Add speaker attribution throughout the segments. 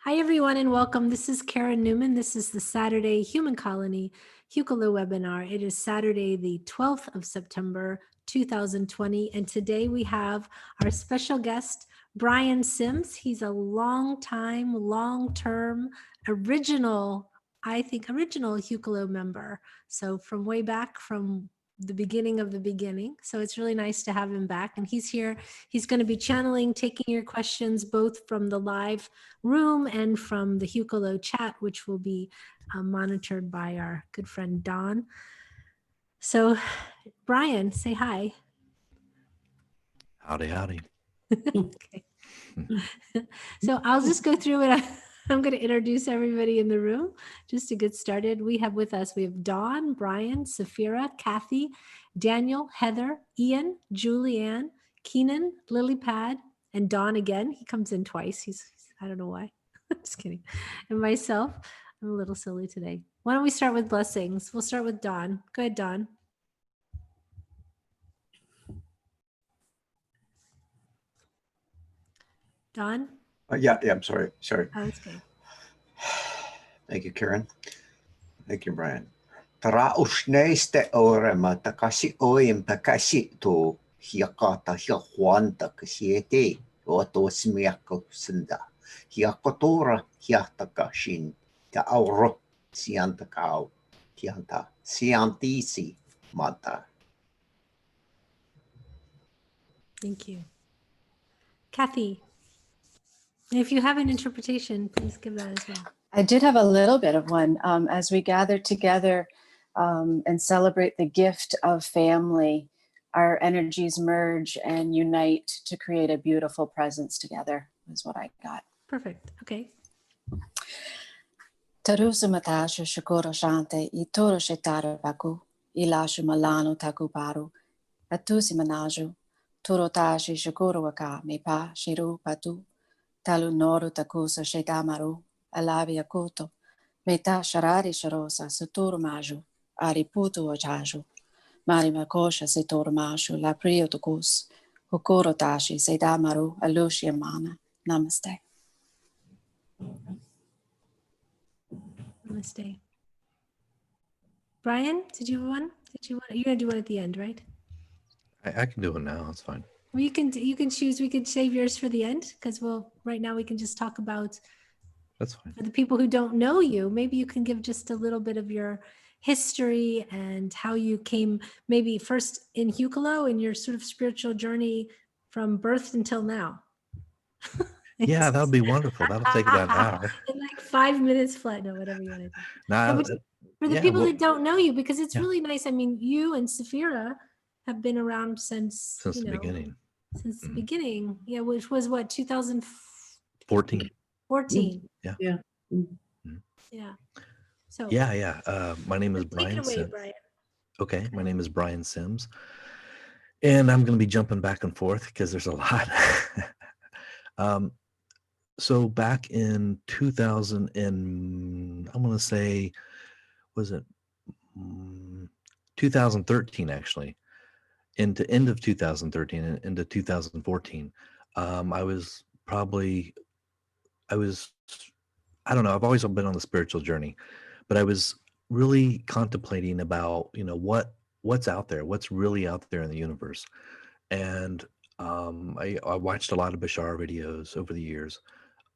Speaker 1: Hi, everyone, and welcome. This is Karen Newman. This is the Saturday Human Colony Hucolo webinar. It is Saturday, the 12th of September, 2020. And today we have our special guest, Brian Sims. He's a long-term, original Hucolo member. So from way back from the beginning of the beginning. So it's really nice to have him back. And he's here. He's going to be channeling, taking your questions, both from the live room and from the Hucolo chat, which will be monitored by our good friend Don. So Brian, say hi.
Speaker 2: Howdy, howdy.
Speaker 1: Okay. So I'll just go through it. I'm going to introduce everybody in the room just to get started. We have Dawn, Brian, Safira, Kathy, Daniel, Heather, Ian, Julianne, Keenan, Lilypad, and Don again. He comes in twice. I don't know why. Just kidding. And myself, I'm a little silly today. Why don't we start with blessings? We'll start with Don. Go ahead, Don. Don?
Speaker 3: Yeah, I'm sorry.
Speaker 1: Oh, it's okay.
Speaker 3: Thank you, Karen. Thank you, Brian. Tara usneste orema takasi oim takasi to hiakata hiahuanta kasiete oto smiako senda. Hiakotora hiatakashin ta auro siantakao hianta siantisi mata.
Speaker 1: Thank you. Kathy, if you have an interpretation, please give that as well.
Speaker 4: I did have a little bit of one as we gather together and celebrate the gift of family. Our energies merge and unite to create a beautiful presence together is what I got.
Speaker 1: Perfect. Okay.
Speaker 4: Tarusumatasha shakura shante itoro shetara baku ilashu malano taku paru atusi manaju turotashi shakura waka mepa shiru patu talu noru takusa shetamaru alavia kuto Meta sharari sharosa suturu maju, ariputu ojaju, marima kosha situr maju, la prio tukus, hukuro tashi sedamaru, alushia mana. Namaste.
Speaker 1: Namaste. Brian, did you have one? You're gonna do one at the end, right?
Speaker 2: I can do it now. It's fine.
Speaker 1: Well, you can choose. We could save yours for the end because right now we can just talk about.
Speaker 2: That's fine.
Speaker 1: For the people who don't know you, maybe you can give just a little bit of your history and how you came maybe first in Hucolo and your sort of spiritual journey from birth until now.
Speaker 2: Yeah, that would be wonderful. That'll take about an hour.
Speaker 1: In like 5 minutes flat. No, whatever you want to do.
Speaker 2: Nah,
Speaker 1: For the
Speaker 2: yeah,
Speaker 1: people
Speaker 2: well,
Speaker 1: that don't know you, because it's
Speaker 2: yeah.
Speaker 1: really nice. I mean, you and Safira have been around since
Speaker 2: the beginning.
Speaker 1: Since the beginning. Yeah, which was what,
Speaker 2: 2014.
Speaker 1: 14.
Speaker 2: Yeah.
Speaker 1: Yeah.
Speaker 2: Mhm.
Speaker 1: Yeah. So
Speaker 2: yeah. My name is Brian.
Speaker 1: Take it away, Brian.
Speaker 2: Okay, my name is Brian Sims, and I'm going to be jumping back and forth because there's a lot. So back in 2000 and I'm going to say, was it 2013 actually? Into end of 2013 and into 2014, I don't know, I've always been on the spiritual journey, but I was really contemplating about, what's out there, what's really out there in the universe. And I watched a lot of Bashar videos over the years,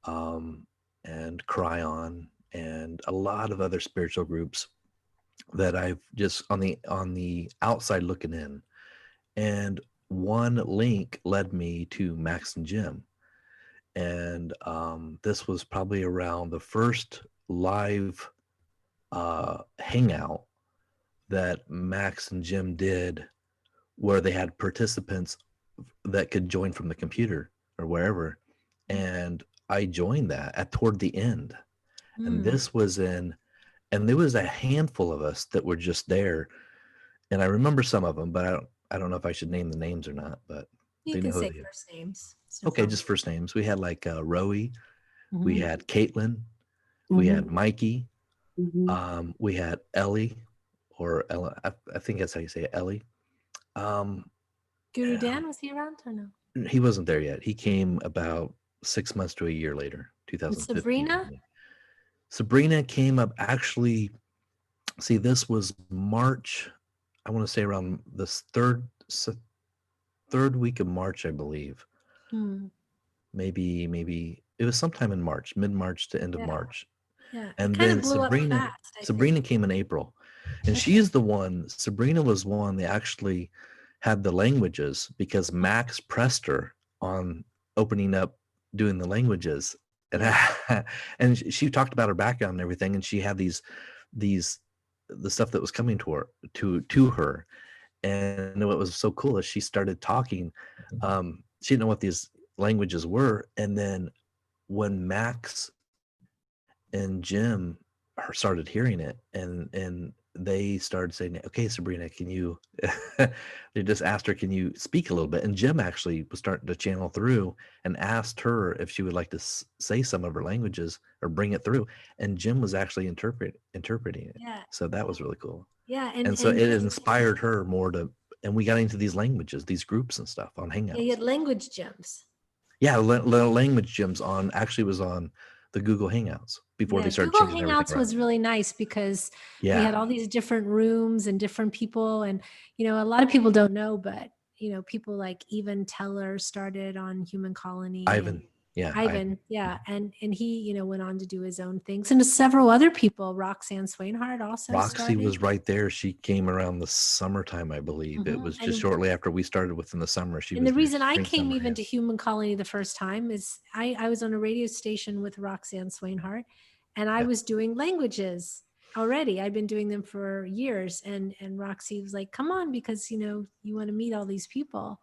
Speaker 2: and Cryon and a lot of other spiritual groups that I've just on the outside looking in. And one link led me to Max and Jim. And this was probably around the first live hangout that Max and Jim did, where they had participants that could join from the computer or wherever. And I joined that toward the end. And this was and there was a handful of us that were just there. And I remember some of them, but I don't know if I should name the names or not, but
Speaker 1: you can say first names.
Speaker 2: Okay, just first names. We had like Rowie, we had Caitlin, we had Mikey, we had Ellie, or Ella, I think that's how you say it, Ellie.
Speaker 1: Guru Dan, was he around or no?
Speaker 2: He wasn't there yet. He came about 6 months to a year later. 2015.
Speaker 1: Sabrina?
Speaker 2: Sabrina came up actually. See, this was March. I want to say around this third week of March, I believe.
Speaker 1: Hmm.
Speaker 2: Maybe it was sometime in March, mid-March to end of
Speaker 1: Yeah.
Speaker 2: March.
Speaker 1: Yeah. It
Speaker 2: And
Speaker 1: kind of
Speaker 2: then
Speaker 1: blew up fast, I
Speaker 2: Sabrina
Speaker 1: think.
Speaker 2: came in April. And
Speaker 1: Okay.
Speaker 2: she is the one, Sabrina was one that actually had the languages because Max pressed her on opening up doing the languages. And
Speaker 1: Yeah.
Speaker 2: and she talked about her background and everything, and she had these the stuff that was coming to her. And what was so cool is she started talking. She didn't know what these languages were, and then when Max and Jim started hearing it, and they started saying, "Okay, Sabrina, can you?" They just asked her, "Can you speak a little bit?" And Jim actually was starting to channel through and asked her if she would like to say some of her languages or bring it through. And Jim was actually interpreting it.
Speaker 1: Yeah.
Speaker 2: So that was really cool.
Speaker 1: Yeah.
Speaker 2: And so it inspired her more to, and we got into these languages, these groups and stuff on
Speaker 1: yeah, you
Speaker 2: Hangouts.
Speaker 1: had language gems.
Speaker 2: Yeah, language gyms was on the Google Hangouts before they started
Speaker 1: Google
Speaker 2: changing everything
Speaker 1: Hangouts
Speaker 2: around.
Speaker 1: was really nice because we
Speaker 2: Yeah,
Speaker 1: had all these different rooms and different people. And, a lot of people don't know, but, people like Evan Teller started on Human Colony.
Speaker 2: Ivan. Yeah,
Speaker 1: Ivan, yeah. And he, went on to do his own things. And several other people, Roxanne Swainhart also
Speaker 2: Roxy
Speaker 1: started.
Speaker 2: was right there. She came around the summertime, I believe. It was just shortly after we started within the summer.
Speaker 1: And the reason I came even to Human Colony the first time is I was on a radio station with Roxanne Swainhart, and I was doing languages already. I'd been doing them for years, and Roxy was like, "Come on, because you want to meet all these people."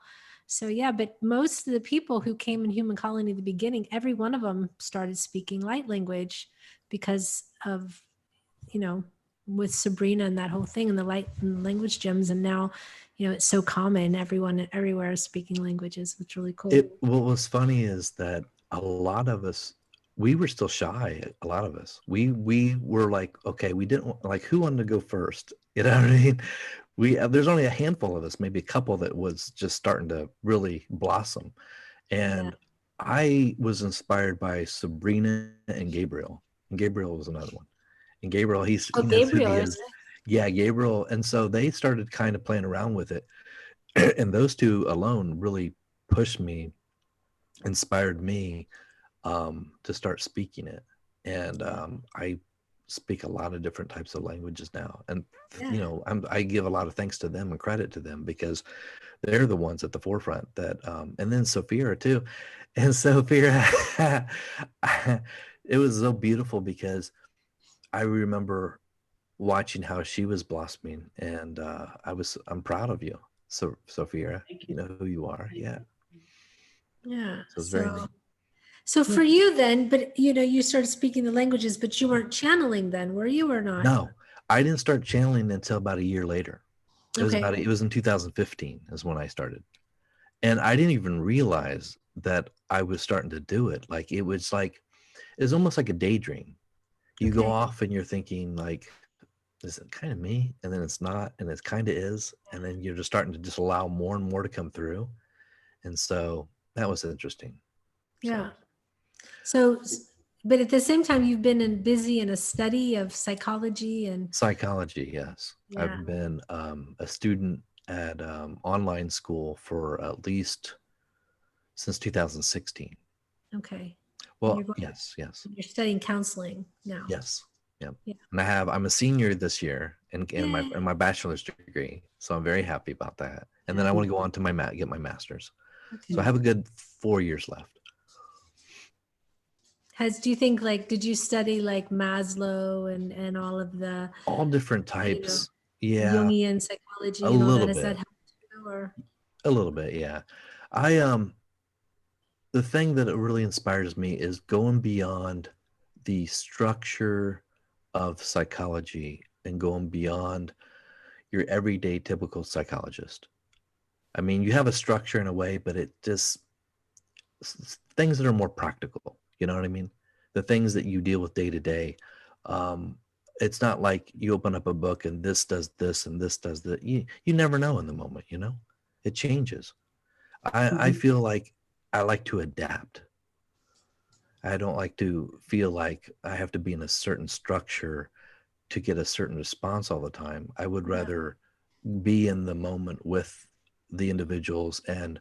Speaker 1: So yeah, but most of the people who came in Human Colony at the beginning, every one of them started speaking light language because of with Sabrina and that whole thing and the light and language gems. And now, it's so common. Everyone everywhere is speaking languages. It's really cool.
Speaker 2: What was funny is that a lot of us, we were still shy. A lot of us, we were like, okay, we didn't like, who wanted to go first? You know what I mean? There's only a handful of us, maybe a couple that was just starting to really blossom. And I was inspired by Sabrina and Gabriel. And Gabriel was another one. And Gabriel, he knows who he is. Yeah, Gabriel. And so they started kind of playing around with it. And those two alone really pushed me, inspired me to start speaking it. And I speak a lot of different types of languages now. And, I give a lot of thanks to them and credit to them because they're the ones at the forefront that, and then Sophia too. And Sophia, it was so beautiful because I remember watching how she was blossoming, and I'm proud of you. So Sophia, you know who you are. Yeah.
Speaker 1: Yeah.
Speaker 2: So it's very neat.
Speaker 1: So for you then, but you started speaking the languages, but you weren't channeling then, were you or not?
Speaker 2: No, I didn't start channeling until about a year later. It was in 2015 is when I started. And I didn't even realize that I was starting to do it. Like it was almost like a daydream. You go off and you're thinking like, is it kind of me? And then it's not, and it kind of is. And then you're just starting to just allow more and more to come through. And so that was interesting.
Speaker 1: Yeah. So, but at the same time, you've been busy in a study of psychology and
Speaker 2: psychology. Yes.
Speaker 1: Yeah.
Speaker 2: I've been a student at online school for at least since 2016.
Speaker 1: Okay.
Speaker 2: Well, yes.
Speaker 1: You're studying counseling now.
Speaker 2: Yes. Yep.
Speaker 1: Yeah.
Speaker 2: And I'm a senior this year in my bachelor's degree. So I'm very happy about that. And then I want to go on to get my master's. Okay. So I have a good 4 years left.
Speaker 1: Do you think did you study like Maslow and all
Speaker 2: different types?
Speaker 1: Jungian psychology
Speaker 2: a
Speaker 1: and all
Speaker 2: little
Speaker 1: that?
Speaker 2: bit.
Speaker 1: Has that helped you or?
Speaker 2: A little bit. Yeah. The thing that really inspires me is going beyond the structure of psychology and going beyond your everyday typical psychologist. I mean, you have a structure in a way, but it just things that are more practical. You know what I mean? The things that you deal with day to day. It's not like you open up a book and this does this and this does that. You never know in the moment, it changes. I feel like I like to adapt. I don't like to feel like I have to be in a certain structure to get a certain response all the time. I would rather be in the moment with the individuals and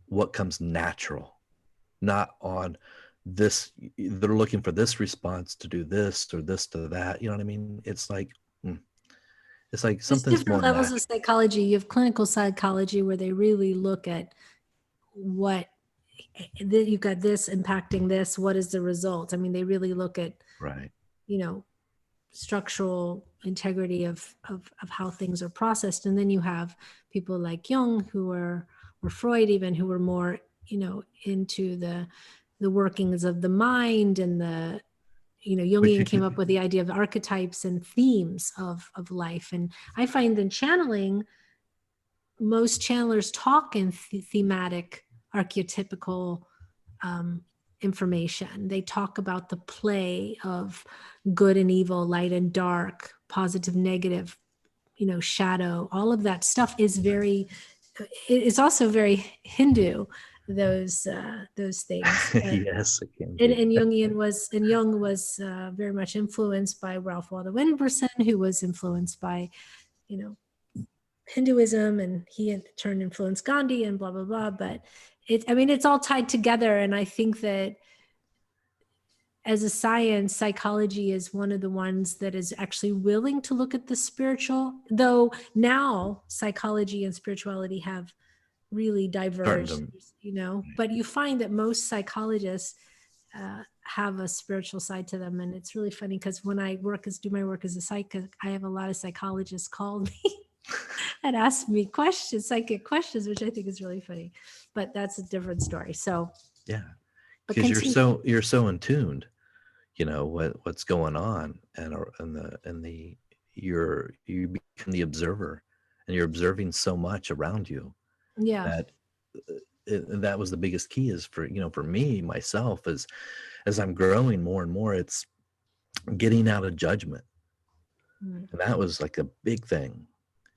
Speaker 2: what comes natural, not on this. They're looking for this response to do this or this to that. You know what I mean? It's like
Speaker 1: There's
Speaker 2: something's more
Speaker 1: different levels
Speaker 2: natural.
Speaker 1: of psychology. You have clinical psychology where they really look at what you've got this impacting this. What is the result? I mean, they really look at,
Speaker 2: Right.
Speaker 1: structural integrity of how things are processed. And then you have people like Jung or Freud even, who were more, into the workings of the mind and
Speaker 2: But
Speaker 1: Jungian came up with the idea of archetypes and themes of life. And I find in channeling, most channelers talk in thematic, archetypical information. They talk about the play of good and evil, light and dark, positive, negative, shadow. All of that stuff is it's also very Hindu, those things.
Speaker 2: yes, it can be.
Speaker 1: And Jung was very much influenced by Ralph Waldo Emerson, who was influenced by, Hinduism, and he in turn influenced Gandhi and blah, blah, blah. But it's all tied together. And I think that as a science, psychology is one of the ones that is actually willing to look at the spiritual, though now psychology and spirituality have really diverged, but you find that most psychologists have a spiritual side to them. And it's really funny because when I do my work as a psych, I have a lot of psychologists call me and ask me psychic questions, which I think is really funny, but that's a different story. So
Speaker 2: Yeah,
Speaker 1: but
Speaker 2: because
Speaker 1: continue.
Speaker 2: you're so in tuned, what's going on, and you become the observer, and you're observing so much around you
Speaker 1: Yeah.
Speaker 2: that that was the biggest key is for me myself as I'm growing more and more, it's getting out of judgment.
Speaker 1: Mm.
Speaker 2: And that was like a big thing.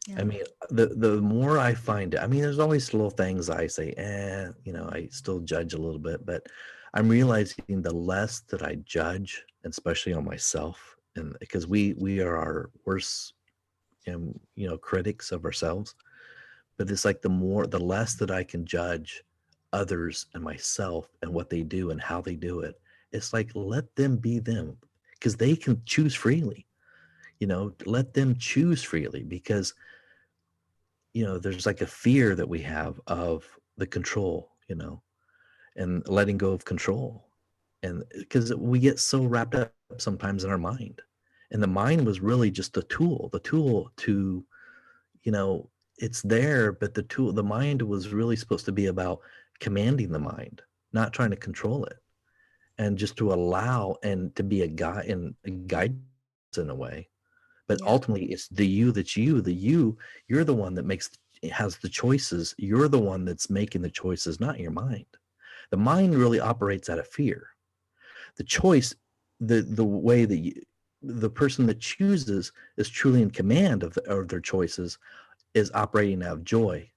Speaker 1: Yeah.
Speaker 2: I mean, the more I find it, I mean, there's always little things I say, I still judge a little bit, but I'm realizing the less that I judge, and especially on myself, and because we are our worst, critics of ourselves. But it's like the less that I can judge others and myself and what they do and how they do it, it's like let them be them, because they can choose freely. Let them choose freely, because there's like a fear that we have of the control, and letting go of control. And because we get so wrapped up sometimes in our mind, and the mind was really just the tool to, it's there, but the mind was really supposed to be about commanding the mind, not trying to control it, and just to allow and to be a guide and a guidance in a way. But ultimately it's the you that's you're the one that has the choices. You're the one that's making the choices, not your mind. The mind really operates out of fear. The choice, the way that the person that chooses is truly in command of their choices, is operating out of joy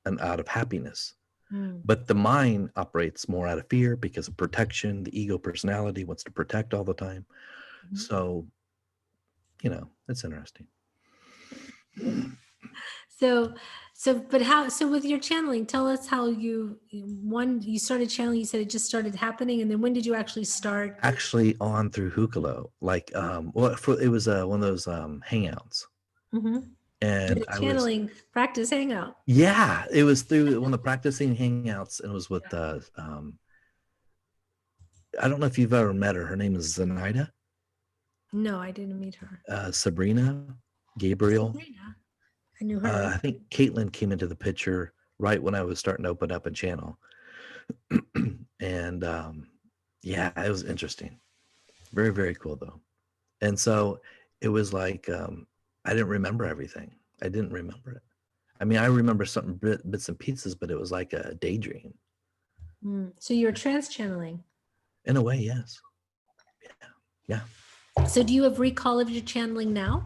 Speaker 2: and out of happiness. But the mind operates more out of fear because of protection. The ego personality wants to protect all the time. So, it's interesting.
Speaker 1: So with your channeling, tell us how you started channeling. You said it just started happening, and then when did you actually start?
Speaker 2: Actually, on through Hucolo, like, it was one of those hangouts, and I was
Speaker 1: Channeling practice hangout.
Speaker 2: yeah, it was through one of the practicing hangouts, and it was with I don't know if you've ever met her. Her name is Zenaida.
Speaker 1: No, I didn't meet her.
Speaker 2: Sabrina, Gabriel.
Speaker 1: Sabrina. I knew her.
Speaker 2: I think Caitlin came into the picture right when I was starting to open up a channel. And yeah, it was interesting. Very, very cool though. And so it was like, I didn't remember everything. I didn't remember it. I mean, I remember something bits and pieces, but it was like a daydream.
Speaker 1: So you're trance channeling.
Speaker 2: In a way, yes. Yeah.
Speaker 1: So do you have recall of your channeling now?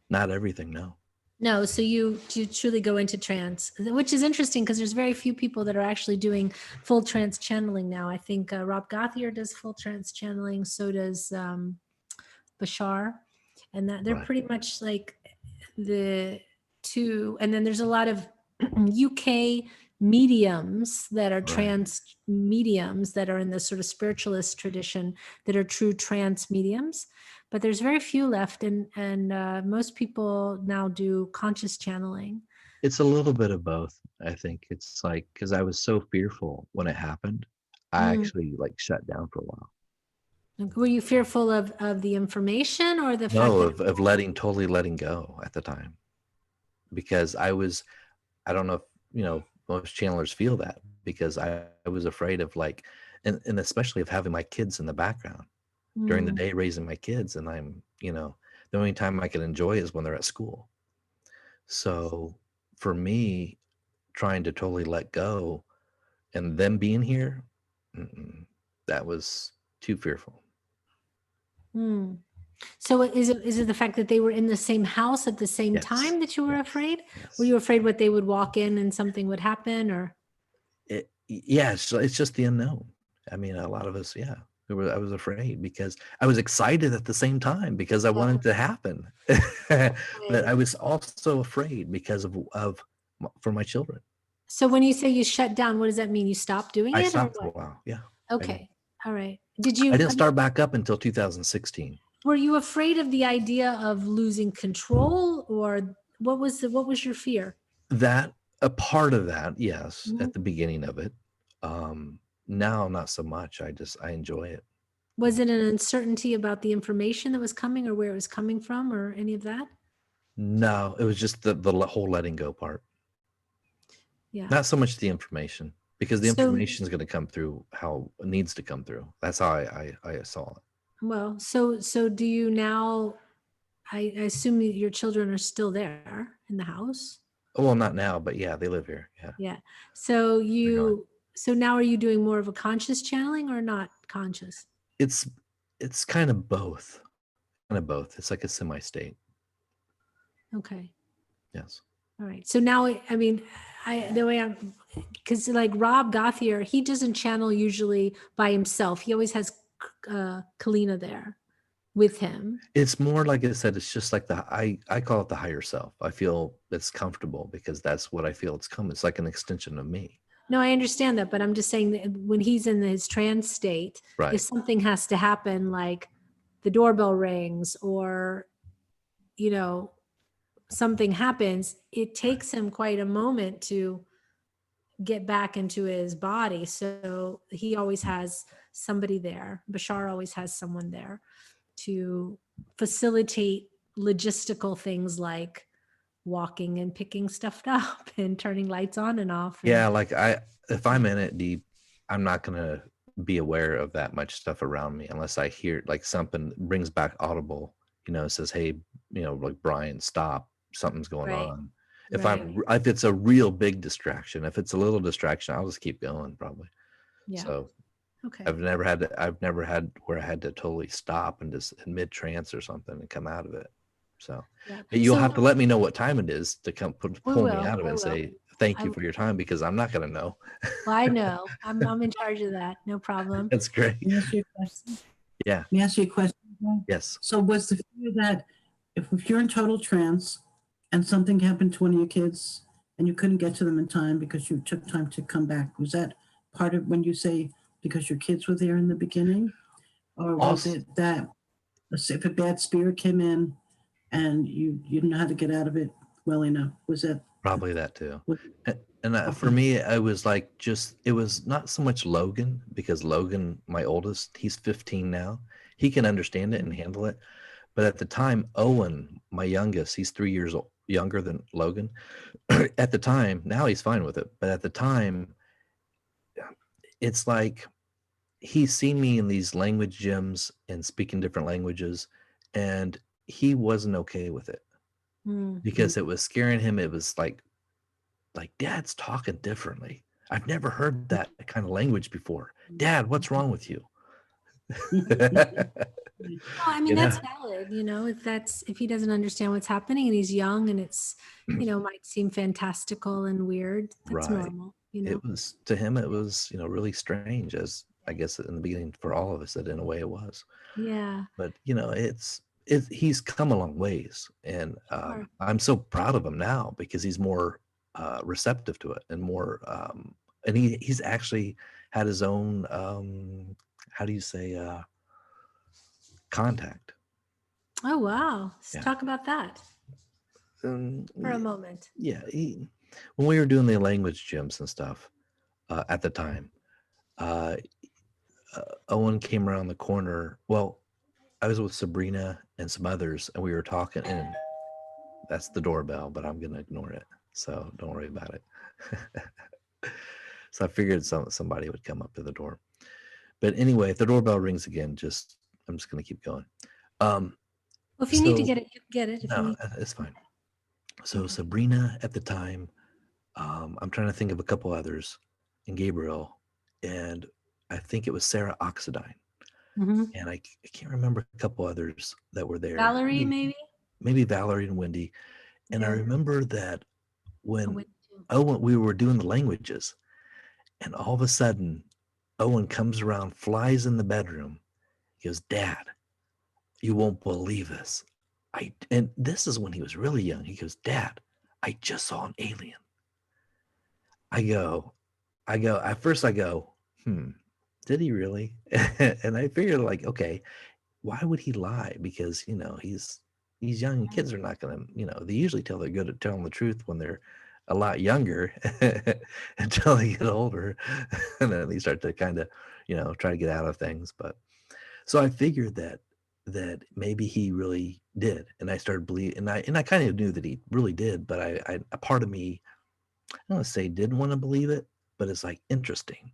Speaker 2: Not everything, no.
Speaker 1: No, so you truly go into trance, which is interesting because there's very few people that are actually doing full trance channeling now. I think Rob Gothier does full trance channeling, so does Bashar, and that they're
Speaker 2: Right.
Speaker 1: pretty much like the two. And then there's a lot of UK mediums that are
Speaker 2: Right.
Speaker 1: trance mediums that are in the sort of spiritualist tradition that are true trance mediums, but there's very few left, and most people now do conscious channeling.
Speaker 2: It's a little bit of both. I think it's like, because I was so fearful when it happened, I
Speaker 1: Mm.
Speaker 2: actually like shut down for a while.
Speaker 1: Were you fearful of the information or the fact
Speaker 2: No,
Speaker 1: that
Speaker 2: of totally letting go at the time, because I don't know if, most channelers feel that, because I was afraid of like, and especially of having my kids in the background during the
Speaker 1: Mm.
Speaker 2: day raising my kids. And I'm, the only time I can enjoy is when they're at school. So for me, trying to totally let go and them being here, that was too fearful.
Speaker 1: Mm. So is it the fact that they were in the same house at the same
Speaker 2: Yes.
Speaker 1: time that you were
Speaker 2: Yes.
Speaker 1: afraid?
Speaker 2: Yes.
Speaker 1: Were you afraid what they would walk in and something would happen, or?
Speaker 2: It's just the unknown. I mean, a lot of us, I was afraid because I was excited at the same time because I wanted it to happen. But I was also afraid because for my children.
Speaker 1: So when you say you shut down, what does that mean? You stopped doing
Speaker 2: I
Speaker 1: it, or
Speaker 2: stopped for a
Speaker 1: what?
Speaker 2: while. Yeah.
Speaker 1: Okay. All right. Did
Speaker 2: I
Speaker 1: you,
Speaker 2: didn't start back up until 2016.
Speaker 1: were you afraid of the idea of losing control, or what was your fear?
Speaker 2: That a part of that, yes,
Speaker 1: Mhm.
Speaker 2: at the beginning of it. Now not so much. I enjoy it.
Speaker 1: Was it an uncertainty about the information that was coming or where it was coming from or any of that?
Speaker 2: No, it was just the whole letting go part.
Speaker 1: Yeah.
Speaker 2: Not so much the information, because the
Speaker 1: So,
Speaker 2: information is going to come through how it needs to come through. That's how I saw it.
Speaker 1: well, so do you now, I assume that your children are still there in the house?
Speaker 2: Well, not now, but yeah, they live here. Yeah.
Speaker 1: Yeah. So
Speaker 2: They're gone.
Speaker 1: so now are you doing more of a conscious channeling or not conscious?
Speaker 2: It's kind of both. Kind of both. It's like a semi-state.
Speaker 1: Okay.
Speaker 2: Yes.
Speaker 1: All right. So now, I mean, the way I'm, because like Rob Gothier, he doesn't channel usually by himself. He always has Kalina there with him.
Speaker 2: It's more like I said, it's just like I call it the higher self. I feel it's comfortable because that's what I feel it's come. It's like an extension of me.
Speaker 1: No, I understand that, but I'm just saying that when he's in his trance state,
Speaker 2: Right.
Speaker 1: if something has to happen, like the doorbell rings or, something happens, it takes him quite a moment to get back into his body. So he always has somebody there. Bashar always has someone there to facilitate logistical things like walking and picking stuff up and turning lights on and off.
Speaker 2: Yeah, like if I'm in it deep, I'm not gonna be aware of that much stuff around me unless I hear like something brings back audible, says, hey, like Brian, stop, something's going
Speaker 1: Right.
Speaker 2: on. If
Speaker 1: Right.
Speaker 2: if it's a real big distraction, if it's a little distraction, I'll just keep going probably.
Speaker 1: Yeah.
Speaker 2: So
Speaker 1: Okay.
Speaker 2: I've never had where I had to totally stop and just in mid trance or something and come out of it. So
Speaker 1: Yeah.
Speaker 2: but you'll
Speaker 1: So-
Speaker 2: have to let me know what time it is to come pull me
Speaker 1: will,
Speaker 2: out of it
Speaker 1: I
Speaker 2: and
Speaker 1: will.
Speaker 2: say thank you
Speaker 1: I-
Speaker 2: for your time, because I'm not going to know.
Speaker 1: Well, I know. I'm in charge of that. No problem.
Speaker 2: That's great.
Speaker 5: May I ask you a question?
Speaker 2: Yeah.
Speaker 5: May I ask you a question?
Speaker 2: Yes.
Speaker 5: So was the fear that if you're in total trance and something happened to one of your kids and you couldn't get to them in time because you took time to come back, was that part of when you say because your kids were there in the beginning? Or was
Speaker 2: Also-
Speaker 5: it that if a bad spirit came in and you didn't know how to get out of it well enough? Was that
Speaker 2: Probably that too.
Speaker 5: what-
Speaker 2: And for me, I was like, it was not so much Logan, because Logan, my oldest, he's 15 now. He can understand it and handle it. But at the time, Owen, my youngest, he's 3 years younger than Logan. At the time, now he's fine with it. But at the time, it's like he's seen me in these language gyms and speaking different languages, and he wasn't okay with it
Speaker 1: Mm.
Speaker 2: because it was scaring him. It was like Dad's talking differently. I've never heard that kind of language before. Dad, what's wrong with you?
Speaker 1: Well, I mean,
Speaker 2: You know?
Speaker 1: that's valid, if he doesn't understand what's happening and he's young and it's, might seem fantastical and weird, that's
Speaker 2: Right.
Speaker 1: normal,
Speaker 2: It was, to him, it was, really strange, as I guess in the beginning for all of us, that in a way it was.
Speaker 1: Yeah.
Speaker 2: But, he's come a long ways. And
Speaker 1: Sure.
Speaker 2: I'm so proud of him now because he's more receptive to it and more, and he's actually had his own, how do you say, contact.
Speaker 1: Oh, wow. Let's
Speaker 2: Yeah.
Speaker 1: talk about that
Speaker 2: Um,
Speaker 1: for a moment.
Speaker 2: yeah. When we were doing the language gyms and stuff at the time, uh, Owen came around the corner. Well, I was with Sabrina and some others, and we were talking, and that's the doorbell, but I'm gonna ignore it, so don't worry about it. So I figured somebody would come up to the door. But anyway, if the doorbell rings again, I'm just gonna keep going.
Speaker 1: Well, if you need to
Speaker 2: So
Speaker 1: get it, you can get it. If you
Speaker 2: no,
Speaker 1: need.
Speaker 2: it's fine. So
Speaker 1: Okay.
Speaker 2: Sabrina at the time, I'm trying to think of a couple others, and Gabriel, and I think it was Sarah Oxidine.
Speaker 1: Mhm.
Speaker 2: And I can't remember a couple others that were there.
Speaker 1: Valerie, maybe.
Speaker 2: Maybe Valerie and Wendy. And I
Speaker 1: Yeah.
Speaker 2: remember that
Speaker 1: I
Speaker 2: when
Speaker 1: went to.
Speaker 2: Owen, we were doing the languages, and all of a sudden, Owen comes around, flies in the bedroom. He goes, "Dad, you won't believe this. And this is when he was really young. He goes, "Dad, I just saw an alien." I go, at first I go, did he really? And I figured, like, okay, why would he lie? Because, he's young, and kids are not gonna, they usually they're good at telling the truth when they're a lot younger until they get older. And then they start to kind of, try to get out of things. But so I figured that maybe he really did. And I started believing, and I kind of knew that he really did, but a part of me, I don't want to say didn't want to believe it, but it's like interesting.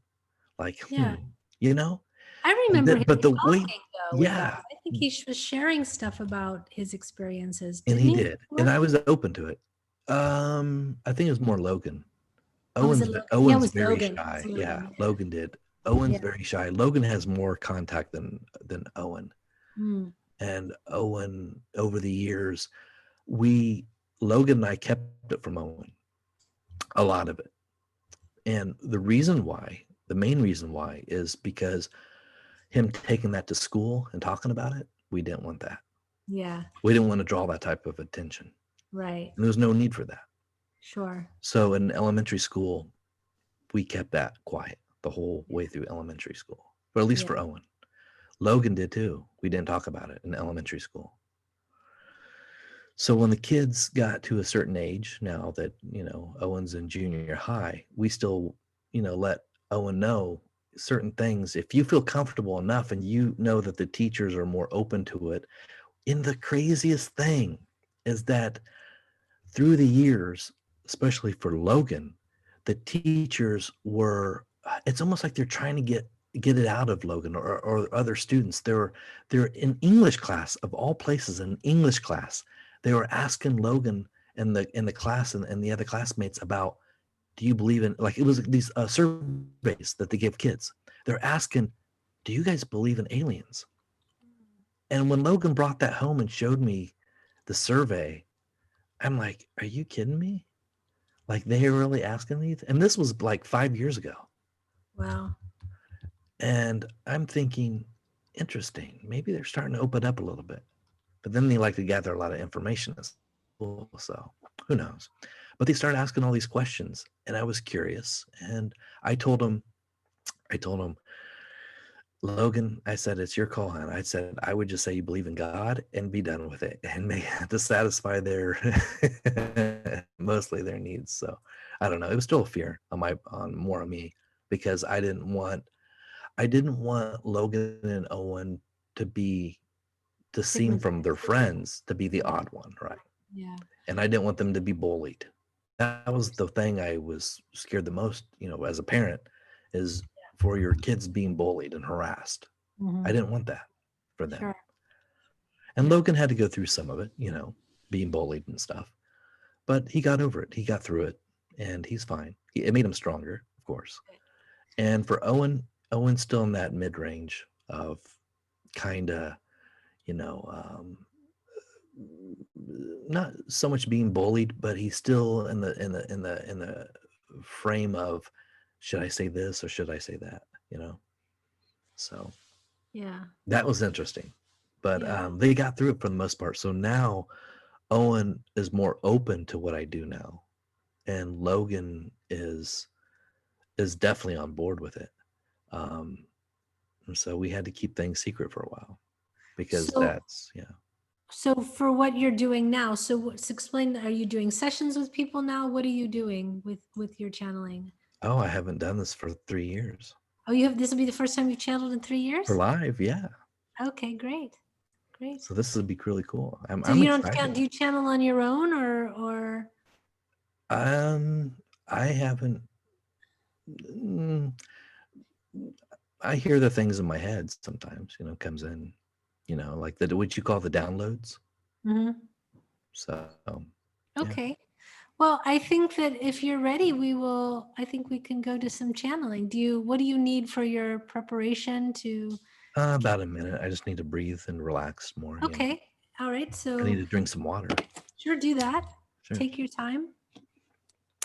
Speaker 2: Like,
Speaker 1: Yeah.
Speaker 2: you know?
Speaker 1: I
Speaker 2: And
Speaker 1: remember him
Speaker 2: but the way,
Speaker 1: talking though with us.
Speaker 2: yeah,
Speaker 1: I think he was sharing stuff about his experiences,
Speaker 2: and
Speaker 1: didn't
Speaker 2: he
Speaker 1: he?
Speaker 2: did. And I was open to it. I think it was more Logan.
Speaker 1: Oh, was it Logan? Yeah, it
Speaker 2: Owen's
Speaker 1: was
Speaker 2: very
Speaker 1: Logan. It
Speaker 2: shy.
Speaker 1: was
Speaker 2: Yeah,
Speaker 1: Logan.
Speaker 2: Logan did. Owen's
Speaker 1: Yeah.
Speaker 2: very shy. Logan has more contact than Owen.
Speaker 1: Mm.
Speaker 2: And Owen, over the years, Logan and I kept it from Owen, a lot of it. And the main reason why is because him taking that to school and talking about it, we didn't want that.
Speaker 1: Yeah.
Speaker 2: We didn't want to draw that type of attention.
Speaker 1: Right.
Speaker 2: And there was no need for that.
Speaker 1: Sure.
Speaker 2: So in elementary school, we kept that quiet the whole way through elementary school, but at least for Owen. Logan did too. We didn't talk about it in elementary school. So when the kids got to a certain age, now that, Owen's in junior high, we still, let Owen know certain things. If you feel comfortable enough and you know that the teachers are more open to it. And the craziest thing is that through the years, especially for Logan, the teachers it's almost like they're trying to get it out of Logan or other students. They're in English class, of all places, in English class. They were asking Logan and the class and the other classmates about, do you believe in, like, it was these surveys that they give kids. They're asking, do you guys believe in aliens? And when Logan brought that home and showed me the survey, I'm like, are you kidding me? Like, they're really asking these? And this was like 5 years ago.
Speaker 1: Wow.
Speaker 2: And I'm thinking, interesting. Maybe they're starting to open up a little bit. But then they like to gather a lot of information as well. So who knows? But they started asking all these questions. And I was curious. And I told him, Logan, I said, it's your call. And I said, I would just say you believe in God and be done with it, and to satisfy their mostly their needs. So I don't know. It was still a fear on more of me, because I didn't want Logan and Owen to seem from their friends to be the odd one, right?
Speaker 1: Yeah.
Speaker 2: And I didn't want them to be bullied. That was the thing I was scared the most, as a parent, is for your kids being bullied and harassed.
Speaker 1: Mhm.
Speaker 2: I didn't want that for them.
Speaker 1: Sure.
Speaker 2: And Logan had to go through some of it, being bullied and stuff. But he got over it. He got through it, and he's fine. It made him stronger, of course. And for Owen's still in that mid-range of kind of, you know, not so much being bullied, but he's still in the frame of, should I say this or should I say that? You know, so
Speaker 1: Yeah.
Speaker 2: that was interesting, but
Speaker 1: Yeah.
Speaker 2: they got through it for the most part. So now Owen is more open to what I do now, and Logan is definitely on board with it. And so we had to keep things secret for a while because
Speaker 1: So,
Speaker 2: that's
Speaker 1: so for what you're doing now, so explain, are you doing sessions with people now? What are you doing with your channeling?
Speaker 2: Oh, I haven't done this for 3 years.
Speaker 1: Oh, this will be the first time you've channeled in 3 years?
Speaker 2: For live, yeah.
Speaker 1: Okay, great. Great.
Speaker 2: So this would be really cool.
Speaker 1: So
Speaker 2: I'm
Speaker 1: you don't
Speaker 2: excited.
Speaker 1: do you channel on your own or
Speaker 2: I haven't. mm, I hear the things in my head sometimes. Comes in. Like what you call the downloads.
Speaker 1: Mhm.
Speaker 2: So
Speaker 1: Okay. Well, I think that if you're ready, I think we can go to some channeling. What do you need for your preparation to?
Speaker 2: about a minute. I just need to breathe and relax more.
Speaker 1: Okay. All right.
Speaker 2: I
Speaker 1: So
Speaker 2: need to drink some water.
Speaker 1: sure, do that.
Speaker 2: Sure.
Speaker 1: Take your time.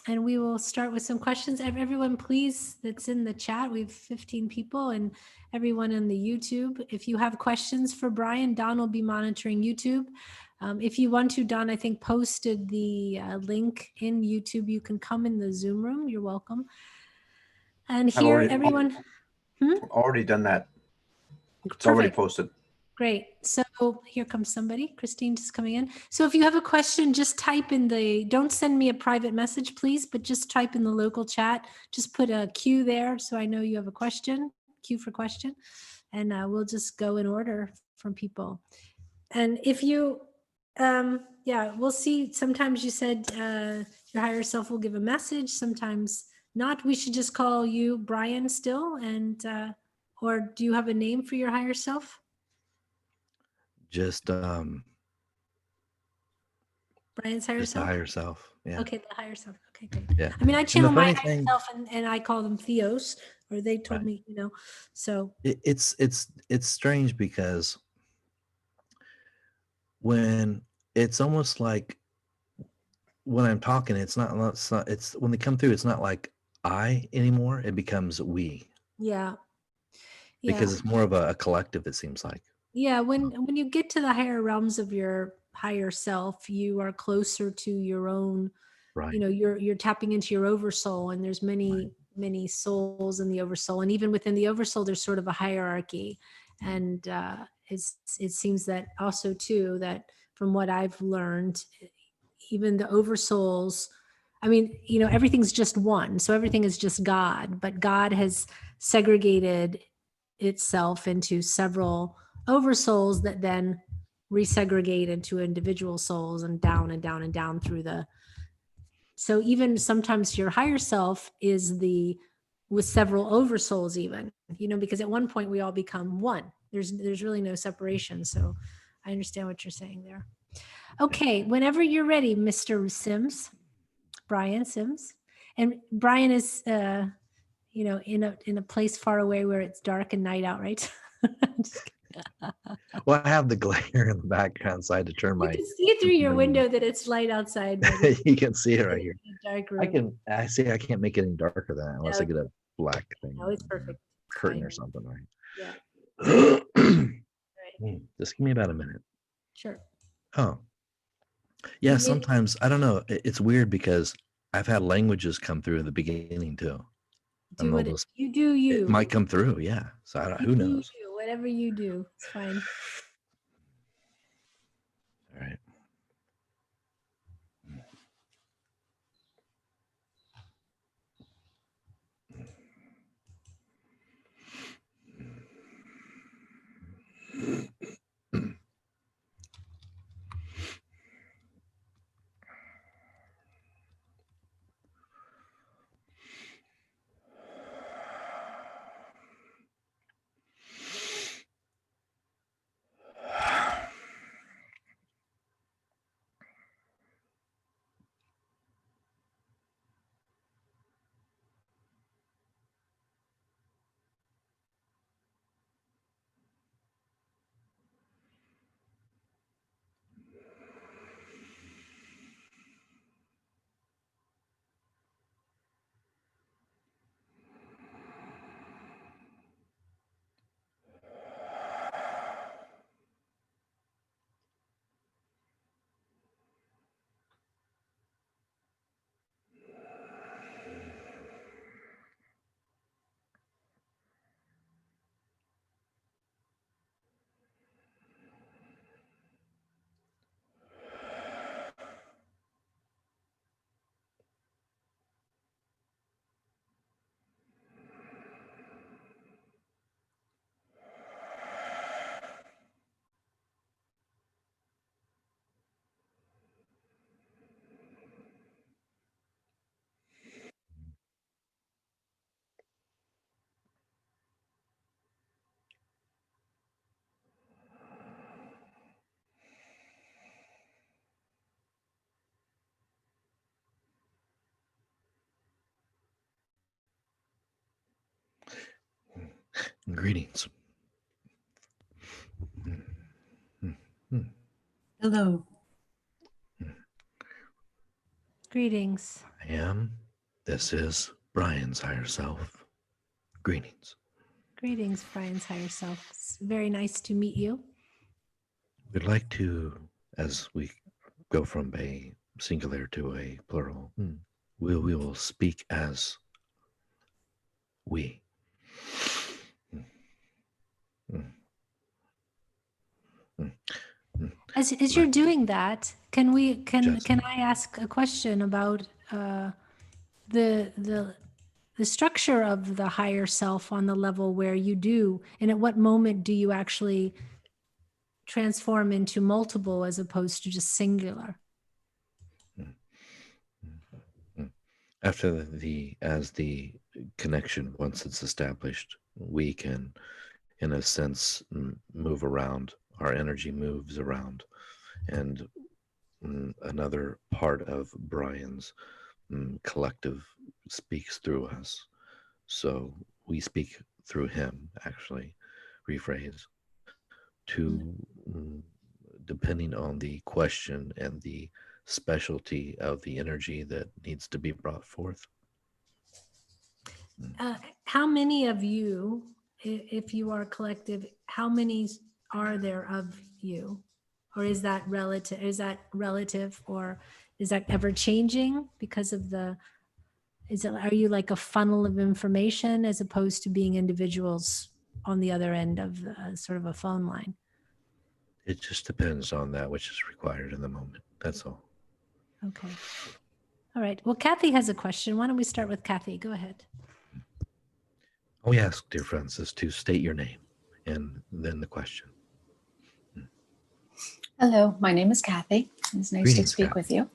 Speaker 1: And we will start with some questions. Everyone, please, that's in the chat. We have 15 people, and everyone on the YouTube. If you have questions for Brian, Don will be monitoring YouTube. If you want to, Don, I think posted the link in YouTube. You can come in the Zoom room. You're welcome. And
Speaker 3: I've
Speaker 1: here, everyone.
Speaker 3: already done that. It's already
Speaker 1: Perfect.
Speaker 3: posted.
Speaker 1: Great. So here comes somebody. Christine just coming in. So if you have a question, just type don't send me a private message, please, but just type in the local chat. Just put a Q there so I know you have a question, Q for question, and we'll just go in order from people. And if you, we'll see. Sometimes you said your higher self will give a message, sometimes not. We should just call you Brian still, and or do you have a name for your higher self?
Speaker 2: Just
Speaker 1: Brian's higher
Speaker 2: just the
Speaker 1: self?
Speaker 2: higher self. Yeah.
Speaker 1: Okay, the higher self. Okay, great.
Speaker 2: Yeah.
Speaker 1: I mean, I
Speaker 2: And the
Speaker 1: channel my
Speaker 2: funny
Speaker 1: higher
Speaker 2: thing,
Speaker 1: self and I call them Theos, or they told
Speaker 2: Right.
Speaker 1: me, so.
Speaker 2: it's strange because when it's almost like when I'm talking, it's when they come through, it's not like I anymore. It becomes we.
Speaker 1: Yeah.
Speaker 2: Because it's more of a collective, it seems like.
Speaker 1: Yeah, when you get to the higher realms of your higher self, you are closer to your own,
Speaker 2: Right.
Speaker 1: you're tapping into your oversoul, and there's many souls in the oversoul, and even within the oversoul there's sort of a hierarchy. And it seems that also too, that from what I've learned, even the oversouls, I mean, everything's just one, so everything is just God, but God has segregated itself into several oversouls that then resegregate into individual souls, and down and down and down through so even sometimes your higher self is with several oversouls even, because at one point we all become one. There's really no separation. So I understand what you're saying there. Okay, whenever you're ready, Mr. Sims, Brian Sims. And Brian is in a place far away where it's dark and night out, right?
Speaker 2: Well, I have the glare in the background, so I had to turn
Speaker 1: You
Speaker 2: my.
Speaker 1: can see through your window that it's light outside.
Speaker 2: You can see it right here.
Speaker 1: Dark room.
Speaker 2: I can't make it any darker than that unless I get a black thing.
Speaker 1: No, it's perfect.
Speaker 2: Curtain
Speaker 1: Fine.
Speaker 2: or something, right?
Speaker 1: Yeah.
Speaker 2: Just give me about a minute.
Speaker 1: Sure.
Speaker 2: Oh, yeah.
Speaker 1: You
Speaker 2: Sometimes I don't know. It's weird because I've had languages come through in the beginning too.
Speaker 1: do what you do.
Speaker 2: It might come through, yeah. So who knows?
Speaker 1: You do whatever you do. It's fine.
Speaker 2: All right. Greetings.
Speaker 5: Hello.
Speaker 1: Greetings.
Speaker 2: I am. This is Brian's higher self. Greetings.
Speaker 1: Greetings, Brian's higher self. It's very nice to meet you.
Speaker 2: We'd like to, as we go from a singular to a plural, we will speak as we.
Speaker 1: As you're doing that, can
Speaker 2: Just-
Speaker 1: I ask a question about the structure of the higher self on the level where you do, and at what moment do you actually transform into multiple as opposed to just singular?
Speaker 2: After as the connection, once it's established, we can, in a sense, move around. Our energy moves around, and another part of Brian's collective speaks through us. So we speak through him, actually, rephrase, to depending on the question and the specialty of the energy that needs to be brought forth.
Speaker 1: How many of you, if you are collective, how many are there of you? Or is that relative, or is that ever changing because of are you like a funnel of information as opposed to being individuals on the other end of sort of a phone line?
Speaker 2: It just depends on that which is required in the moment. That's all.
Speaker 1: Okay. All right. Well, Kathy has a question. Why don't we start with Kathy? Go ahead.
Speaker 2: We ask, dear Francis, to state your name and then the question.
Speaker 4: Hello, my name is Kathy. It's nice
Speaker 2: Greetings,
Speaker 4: to speak
Speaker 2: Kathy.
Speaker 4: with you.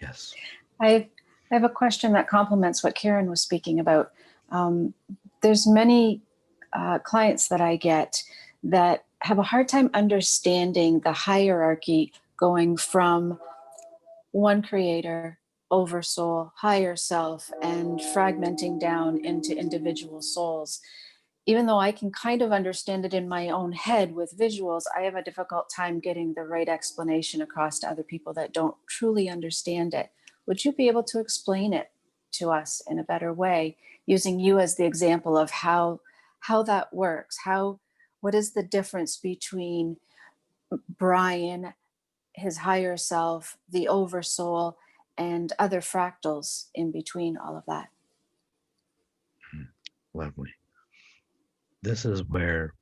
Speaker 2: Yes.
Speaker 4: I have a question that complements what Karen was speaking about. There's many clients that I get that have a hard time understanding the hierarchy going from one creator, oversoul, higher self, and fragmenting down into individual souls. Even though I can kind of understand it in my own head with visuals, I have a difficult time getting the right explanation across to other people that don't truly understand it. Would you be able to explain it to us in a better way, using you as the example of how that works? What is the difference between Brian, his higher self, the oversoul, and other fractals in between all of that?
Speaker 2: Lovely. This is where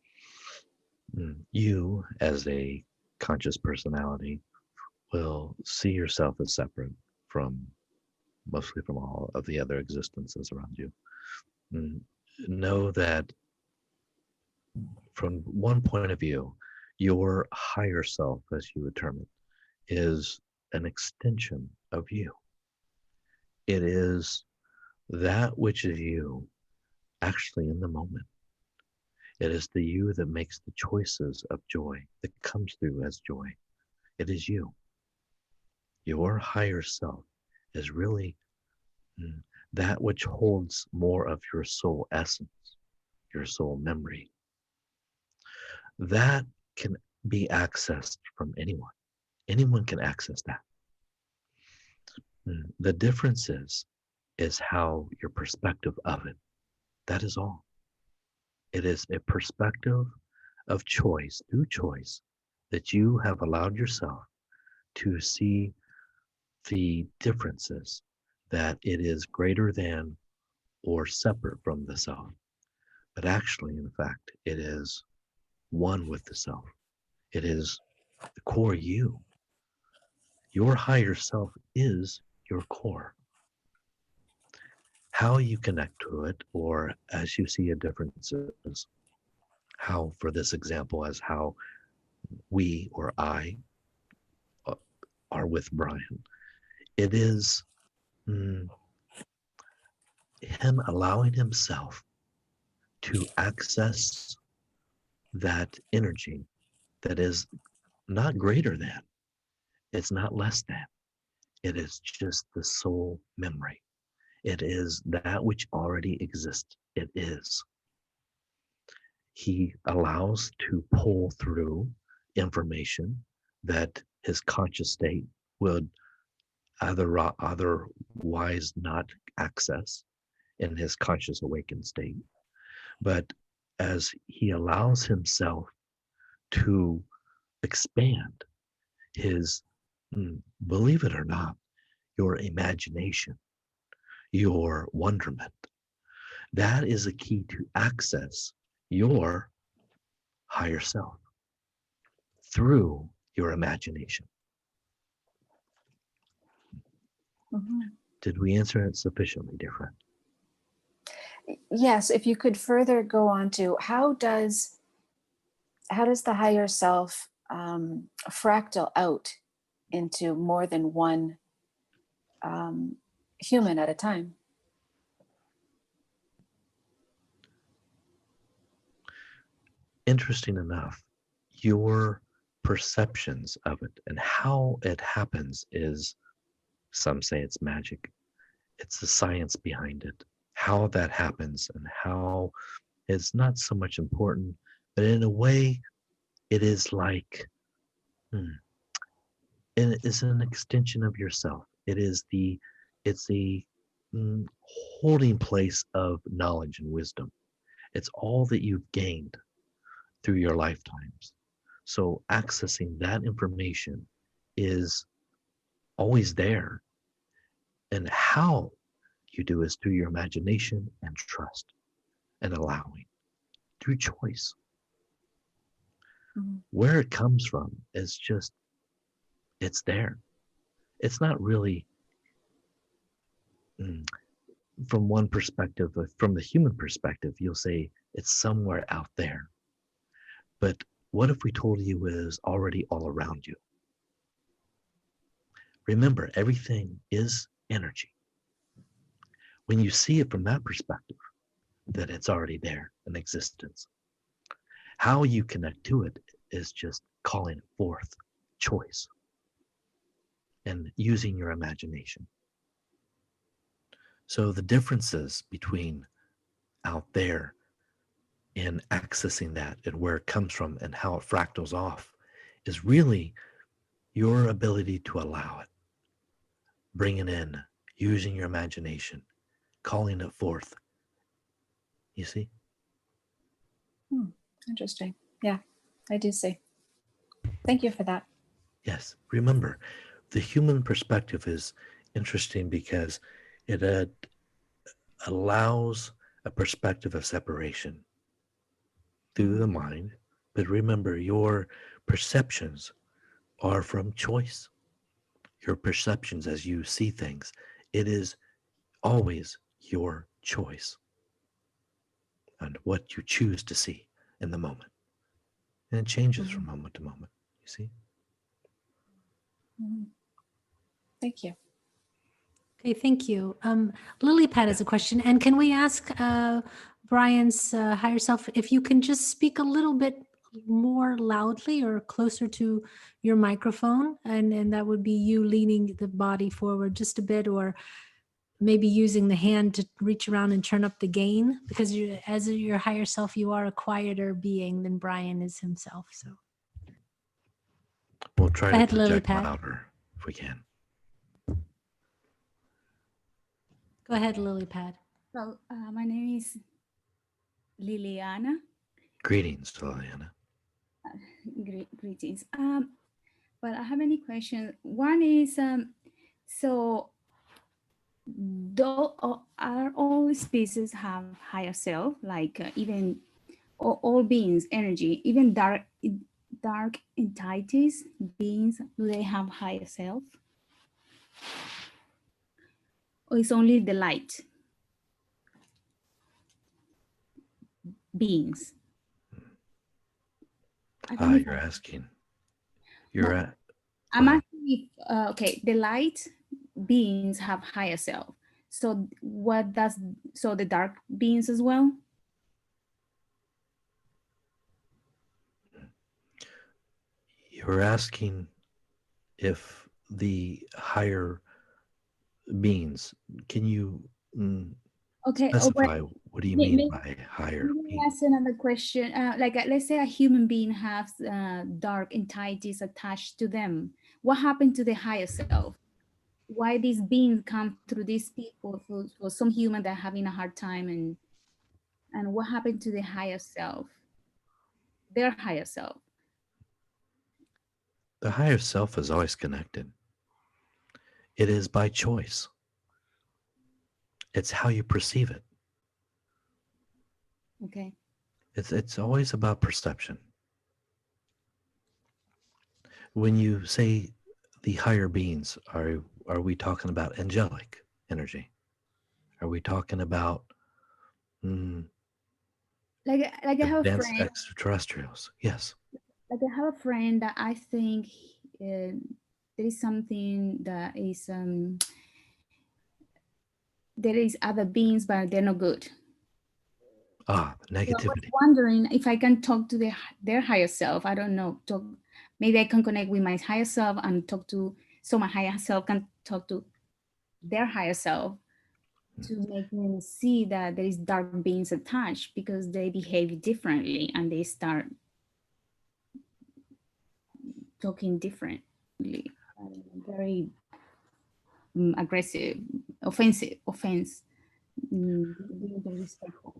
Speaker 2: you, as a conscious personality, will see yourself as separate from mostly from all of the other existences around you. Know that from one point of view, your higher self, as you would term it, is an extension of you. It is that which is you actually in the moment. It is the you that makes the choices of joy, that comes through as joy. It is you. Your higher self is really that which holds more of your soul essence, your soul memory. That can be accessed from anyone. Anyone can access that. The difference is how your perspective of it. That is all. It is a perspective of choice, through choice, that you have allowed yourself to see the differences, that it is greater than or separate from the self. But actually, in fact, it is one with the self. It is the core you. Your higher self is your core. How you connect to it, or as you see a difference, is how, for this example, as how we or I are with Brian. It is him allowing himself to access that energy that is not greater than, it's not less than, it is just the soul memory. It is that which already exists. It is. He allows to pull through information that his conscious state would otherwise not access in his conscious awakened state. But as he allows himself to expand his, believe it or not, your imagination, your wonderment, that is a key to access your higher self through your imagination. Did we answer it sufficiently different?
Speaker 4: Yes, if you could further go on to how does the higher self fractal out into more than one human at a time?
Speaker 2: Interesting enough, your perceptions of it and how it happens is, some say it's magic. It's the science behind it. How that happens and how it's not so much important, but in a way, it is like, it is an extension of yourself. It's a holding place of knowledge and wisdom. It's all that you've gained through your lifetimes. So accessing that information is always there. And how you do is through your imagination and trust and allowing, through choice. Where it comes from is just, it's there. It's not really, from one perspective, from the human perspective, you'll say it's somewhere out there. But what if we told you it is already all around you? Remember, everything is energy. When you see it from that perspective, that it's already there in existence. How you connect to it is just calling it forth, choice, and using your imagination. So the differences between out there and accessing that and where it comes from and how it fractals off is really your ability to allow it, bring it in, using your imagination, calling it forth. You see?
Speaker 4: Interesting. Yeah, I do see. Thank you for that.
Speaker 2: Yes. Remember, the human perspective is interesting because it allows a perspective of separation through the mind. But remember, your perceptions are from choice. Your perceptions as you see things, it is always your choice and what you choose to see in the moment. And it changes from moment to moment, you see?
Speaker 4: Thank you.
Speaker 1: Okay, thank you. Lilypad has a question. And can we ask Brian's higher self if you can just speak a little bit more loudly or closer to your microphone? And that would be you leaning the body forward just a bit, or maybe using the hand to reach around and turn up the gain, because as your higher self, you are a quieter being than Brian is himself. So
Speaker 2: We'll try
Speaker 1: go ahead,
Speaker 2: to project
Speaker 1: Lilypad.
Speaker 2: louder if we can.
Speaker 1: Go ahead, Lilypad.
Speaker 6: Well, my name is Liliana.
Speaker 2: Greetings, Liliana.
Speaker 6: Greetings. But I have any questions. One is, so are all species have higher self, like even all beings, energy, even dark entities, beings, do they have higher self? Or it's only the light beings?
Speaker 2: You're asking.
Speaker 6: I'm asking if, okay, the light beings have higher self. So so the dark beings as well?
Speaker 2: You're asking if the higher beings, can you
Speaker 6: Okay.
Speaker 2: Specify, what do you mean
Speaker 6: Maybe,
Speaker 2: by higher
Speaker 6: maybe
Speaker 2: being?
Speaker 6: ask another question. Let's say a human being has dark entities attached to them. What happened to the higher self? Why these beings come through these people for some human that are having a hard time, and what happened to the higher self, their higher self?
Speaker 2: The higher self is always connected. It is by choice. It's how you perceive it.
Speaker 6: Okay.
Speaker 2: It's always about perception. When you say the higher beings, are we talking about angelic energy? Are we talking about
Speaker 6: Like I have a
Speaker 2: advanced
Speaker 6: friend,
Speaker 2: extraterrestrials? Yes.
Speaker 6: like I have a friend that I think there is something that is there is other beings, but they're not good. So I was
Speaker 2: Negativity.
Speaker 6: wondering if I can talk to their higher self. I don't know. Maybe I can connect with my higher self and talk to, so my higher self can talk to their higher self to make them see that there is dark beings attached because they behave differently and they start talking differently, very aggressive, offense, being very respectful.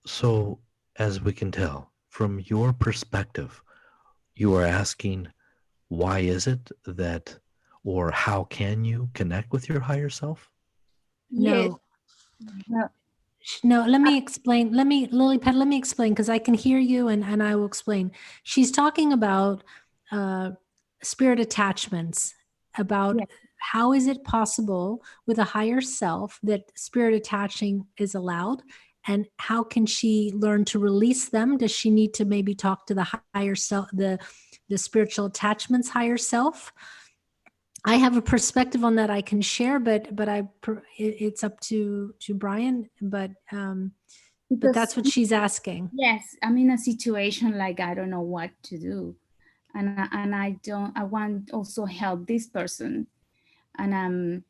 Speaker 2: So as we can tell from your perspective, you are asking, why is it that, or how can you connect with your higher self?
Speaker 6: Yes.
Speaker 1: No.
Speaker 6: Well,
Speaker 1: No, let me explain. Lily Pad, let me explain because I can hear you and I will explain. She's talking about spirit attachments, about
Speaker 6: yes.
Speaker 1: how is it possible with a higher self that spirit attaching is allowed, and how can she learn to release them? Does she need to maybe talk to the higher self, the spiritual attachments higher self? I have a perspective on that I can share, but it's up to Brian. But
Speaker 6: Because
Speaker 1: that's what she's asking.
Speaker 6: yes, I'm in a situation like I don't know what to do, and I want also help this person, and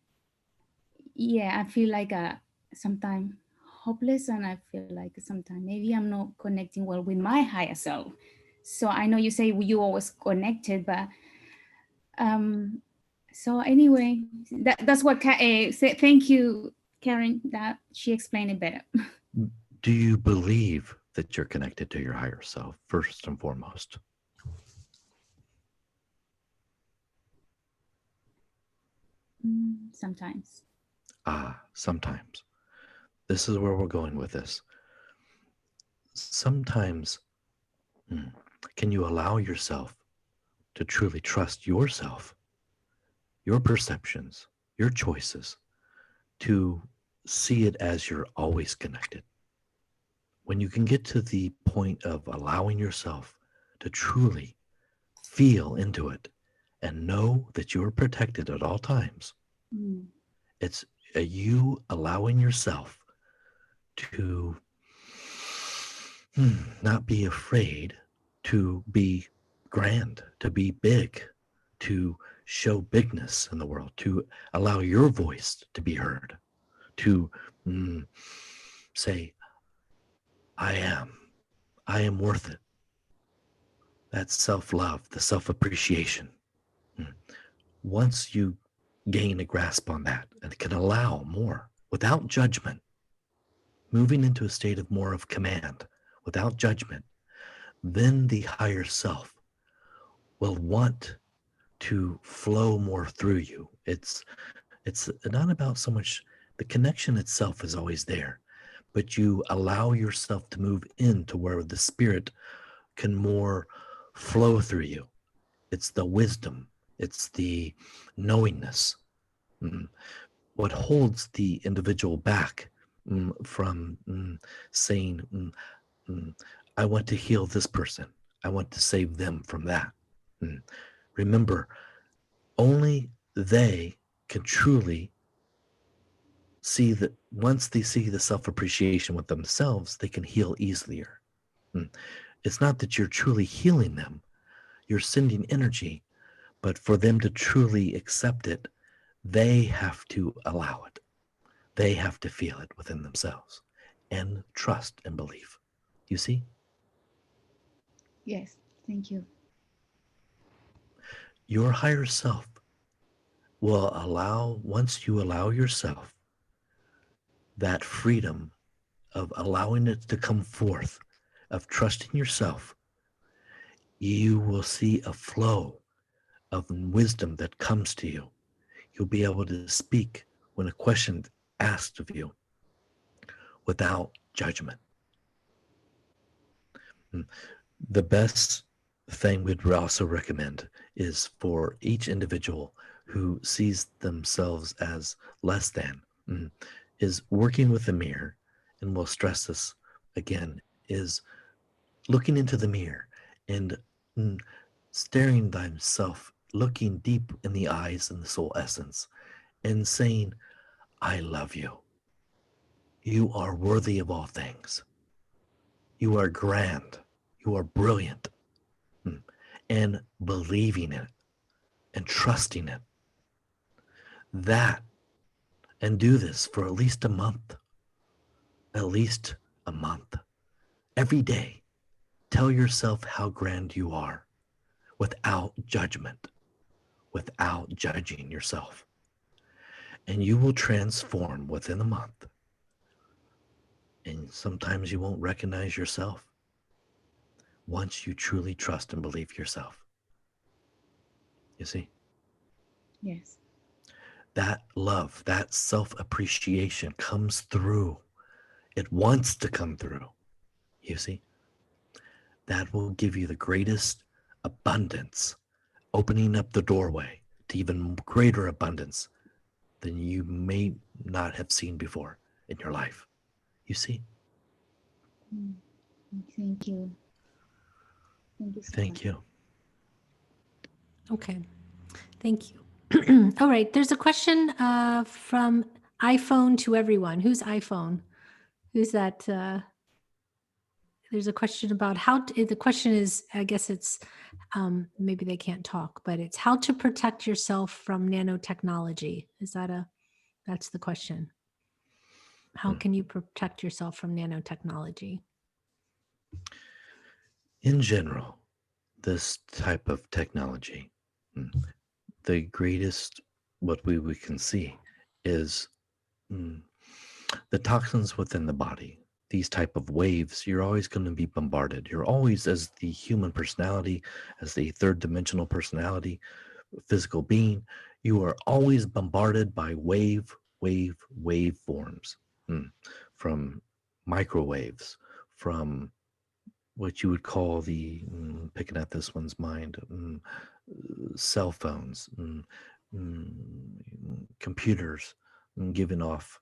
Speaker 6: yeah, I feel like sometimes hopeless, and I feel like sometimes maybe I'm not connecting well with my higher self. So I know you say you always connected, but so anyway, that's what say. Thank you, Karen, that she explained it better.
Speaker 2: Do you believe that you're connected to your higher self, first and foremost?
Speaker 6: Sometimes.
Speaker 2: Sometimes. This is where we're going with this. Sometimes, can you allow yourself to truly trust yourself, your perceptions, your choices, to see it as you're always connected? When you can get to the point of allowing yourself to truly feel into it and know that you're protected at all times, it's you allowing yourself to not be afraid, to be grand, to be big, to show bigness in the world, to allow your voice to be heard, to say, I am worth it. That's self-love, the self-appreciation. Once you gain a grasp on that and can allow more without judgment, moving into a state of more of command without judgment, then the higher self will want to flow more through you. It's not about so much, the connection itself is always there, but you allow yourself to move into where the spirit can more flow through you. It's the wisdom, it's the knowingness. What holds the individual back from saying, I want to heal this person, I want to save them from that. Remember, only they can truly see that once they see the self-appreciation with themselves, they can heal easier. It's not that you're truly healing them, you're sending energy, but for them to truly accept it, they have to allow it. They have to feel it within themselves and trust and believe. You see?
Speaker 6: Yes. Thank you.
Speaker 2: Your higher self will once you allow yourself that freedom of allowing it to come forth, of trusting yourself, you will see a flow of wisdom that comes to you. You'll be able to speak when a question asked of you without judgment. The best thing we'd also recommend is for each individual who sees themselves as less than, is working with the mirror, and we'll stress this again, is looking into the mirror and staring thyself, looking deep in the eyes and the soul essence, and saying, I love you. You are worthy of all things. You are grand. You are brilliant. And believing it and trusting it. That, and do this for at least a month. At least a month. Every day, tell yourself how grand you are without judgment, without judging yourself. And you will transform within a month. And sometimes you won't recognize yourself once you truly trust and believe yourself. You see?
Speaker 6: Yes.
Speaker 2: That love, that self-appreciation comes through. It wants to come through. You see? That will give you the greatest abundance, opening up the doorway to even greater abundance than you may not have seen before in your life. You see?
Speaker 6: Thank you. Thank you so
Speaker 2: Thank
Speaker 6: much.
Speaker 2: you.
Speaker 1: Okay. Thank you. All right. There's a question from iPhone to everyone. Who's iPhone? Who's that? There's a question about the question is, I guess it's, maybe they can't talk, but it's how to protect yourself from nanotechnology. That's the question. How can you protect yourself from nanotechnology?
Speaker 2: In general, this type of technology, the greatest, what we can see is the toxins within the body. These type of waves, you're always going to be bombarded. You're always, as the human personality, as the third dimensional personality, physical being, you are always bombarded by waveforms, from microwaves, from what you would call the, picking at this one's mind, cell phones, computers, giving off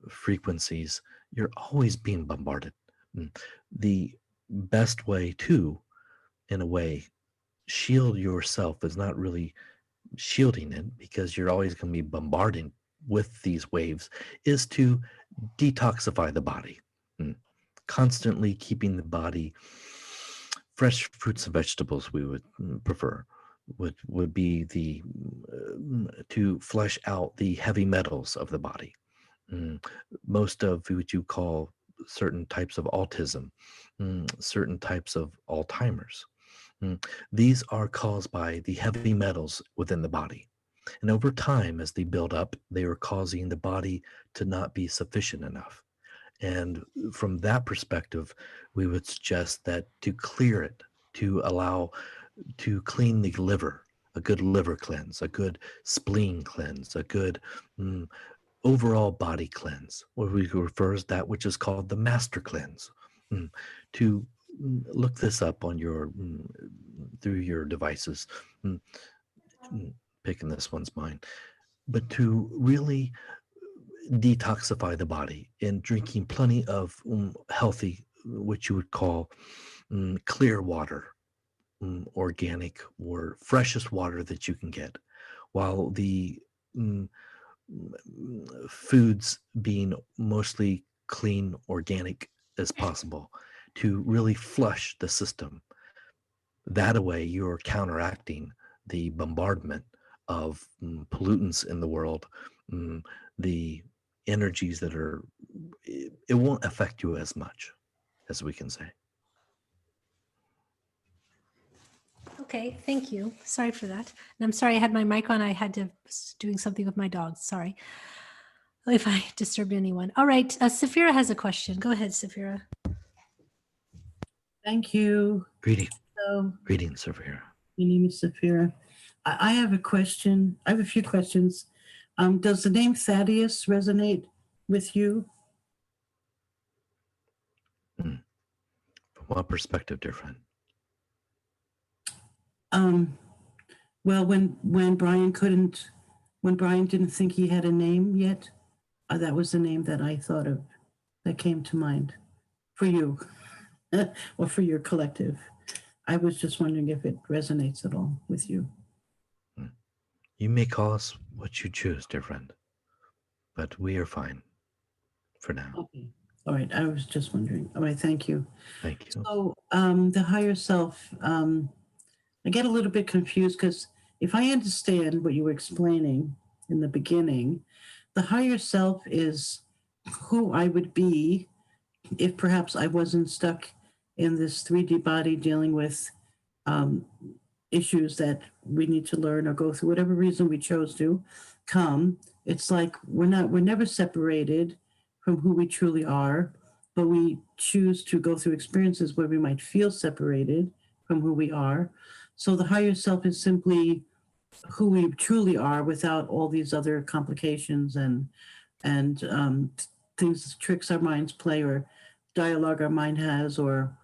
Speaker 2: frequencies. You're always being bombarded. The best way to, in a way, shield yourself is not really shielding it, because you're always going to be bombarding with these waves, is to detoxify the body. Constantly keeping the body fresh fruits and vegetables, we would prefer, would be the to flush out the heavy metals of the body. Most of what you call certain types of autism, certain types of Alzheimer's, these are caused by the heavy metals within the body. And over time, as they build up, they are causing the body to not be sufficient enough. And from that perspective, we would suggest that to clear it, to clean the liver, a good liver cleanse, a good spleen cleanse, a good overall body cleanse, what we refer as that which is called the master cleanse. To look this up on your through your devices, picking this one's mind, but to really detoxify the body and drinking plenty of healthy, what you would call clear water, organic or freshest water that you can get, while the foods being mostly clean, organic as possible, to really flush the system. That way, you're counteracting the bombardment of pollutants in the world, the energies that are, it won't affect you as much as we can say.
Speaker 1: Okay, thank you. Sorry for that. And I'm sorry I had my mic on. I had to was doing something with my dog. Sorry if I disturbed anyone. All right, Safira has a question. Go ahead, Safira.
Speaker 5: Thank you.
Speaker 2: Greetings,
Speaker 5: So,
Speaker 2: Severa.
Speaker 5: my name is Safira. I have a question. I have a few questions. Does the name Thaddeus resonate with you?
Speaker 2: From what perspective, dear friend?
Speaker 5: Well, when Brian didn't think he had a name yet, that was the name that I thought of, that came to mind for you or for your collective. I was just wondering if it resonates at all with you.
Speaker 2: You may call us what you choose, dear friend, but we are fine for now.
Speaker 5: Okay. All right. I was just wondering. All right. Thank you.
Speaker 2: Thank you.
Speaker 5: So the higher self, I get a little bit confused because if I understand what you were explaining in the beginning, the higher self is who I would be if perhaps I wasn't stuck in this 3D body dealing with issues that we need to learn or go through, whatever reason we chose to come. It's like we're never separated from who we truly are, but we choose to go through experiences where we might feel separated from who we are. So the higher self is simply who we truly are without all these other complications and things, tricks our minds play, or dialogue our mind has, or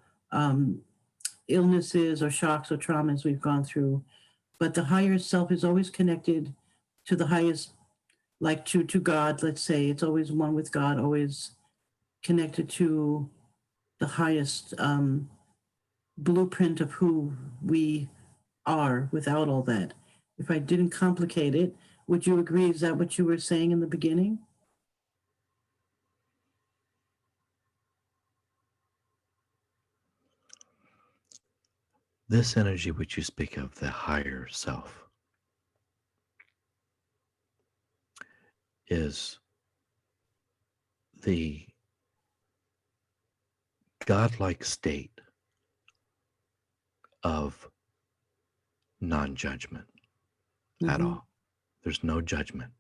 Speaker 5: illnesses or shocks or traumas we've gone through. But the higher self is always connected to the highest, like to God, let's say. It's always one with God, always connected to the highest blueprint of who we are without all that. If I didn't complicate it, would you agree? Is that what you were saying in the beginning?
Speaker 2: This energy which you speak of, the higher self, is the godlike state of non-judgment at all. There's no judgment.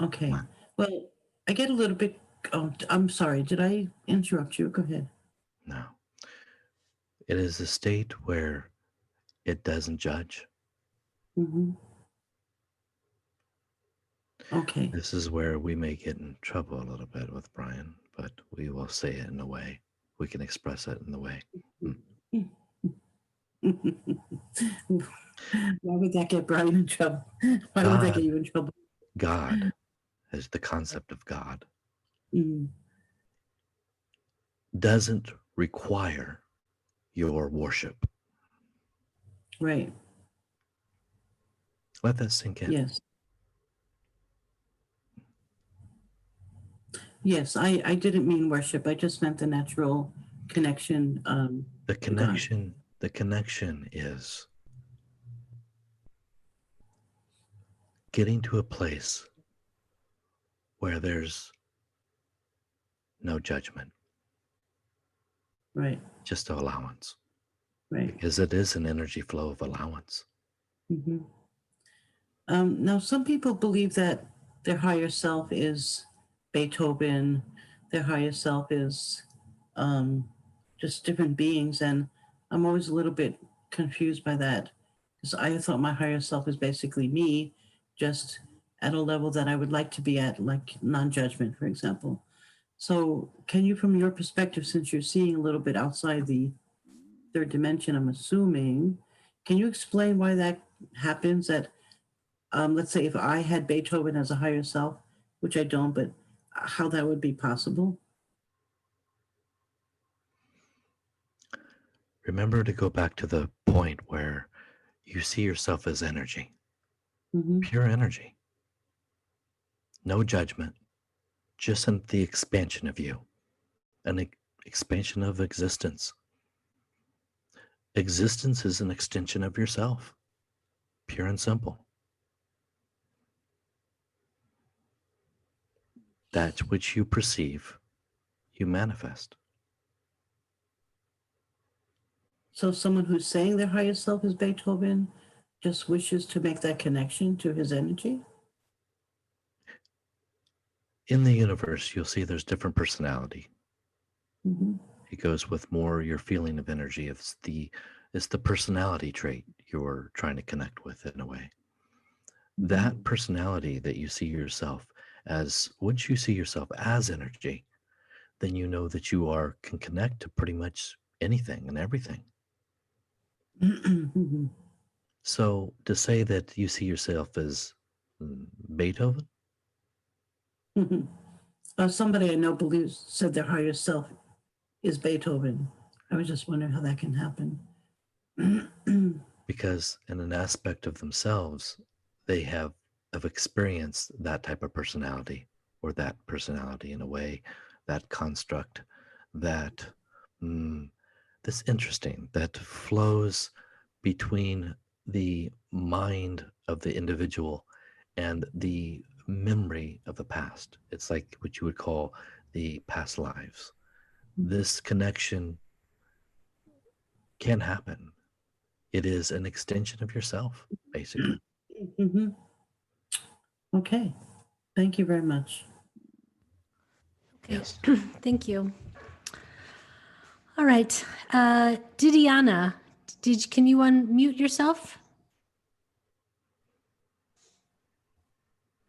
Speaker 5: Okay. Well, I get a little bit. Oh, I'm sorry. Did I interrupt you? Go ahead.
Speaker 2: No. It is a state where it doesn't judge.
Speaker 5: Okay.
Speaker 2: This is where we may get in trouble a little bit with Brian, but we will say it in a way. We can express it in the way.
Speaker 5: Why would that get Brian in trouble? Why would that get you in trouble?
Speaker 2: God is the concept of God. Doesn't require your worship.
Speaker 5: Right.
Speaker 2: Let that sink in.
Speaker 5: Yes. Yes, I didn't mean worship. I just meant the natural connection.
Speaker 2: The connection is getting to a place where there's no judgment.
Speaker 5: Right.
Speaker 2: Just allowance.
Speaker 5: Right.
Speaker 2: Because it is an energy flow of allowance.
Speaker 5: Now, some people believe that their higher self is Beethoven, their higher self is just different beings. And I'm always a little bit confused by that because I thought my higher self is basically me, just at a level that I would like to be at, like non-judgment, for example. So can you, from your perspective, since you're seeing a little bit outside the third dimension, I'm assuming, can you explain why that happens? That let's say if I had Beethoven as a higher self, which I don't, but how that would be possible?
Speaker 2: Remember to go back to the point where you see yourself as energy, pure energy. No judgment, just in the expansion of you, an expansion of existence. Existence is an extension of yourself, pure and simple. That which you perceive, you manifest.
Speaker 5: So someone who's saying their higher self is Beethoven just wishes to make that connection to his energy?
Speaker 2: In the universe, you'll see there's different personality.
Speaker 5: Mm-hmm.
Speaker 2: It goes with more your feeling of energy. It's the personality trait you're trying to connect with in a way. That personality that you see yourself as, once you see yourself as energy, then you know that you can connect to pretty much anything and everything.
Speaker 5: Mm-hmm.
Speaker 2: So to say that you see yourself as Beethoven,
Speaker 5: Somebody I know said their higher self is Beethoven. I was just wondering how that can happen.
Speaker 2: because in an aspect of themselves, they have experienced that type of personality, or that personality in a way, that construct, that this interesting, that flows between the mind of the individual and the memory of the past. It's like what you would call the past lives. This connection can happen. It is an extension of yourself, basically.
Speaker 5: Mm-hmm. Okay. Thank you very much.
Speaker 1: Okay,
Speaker 2: Yes.
Speaker 1: thank you. All right, Didiana, can you unmute yourself?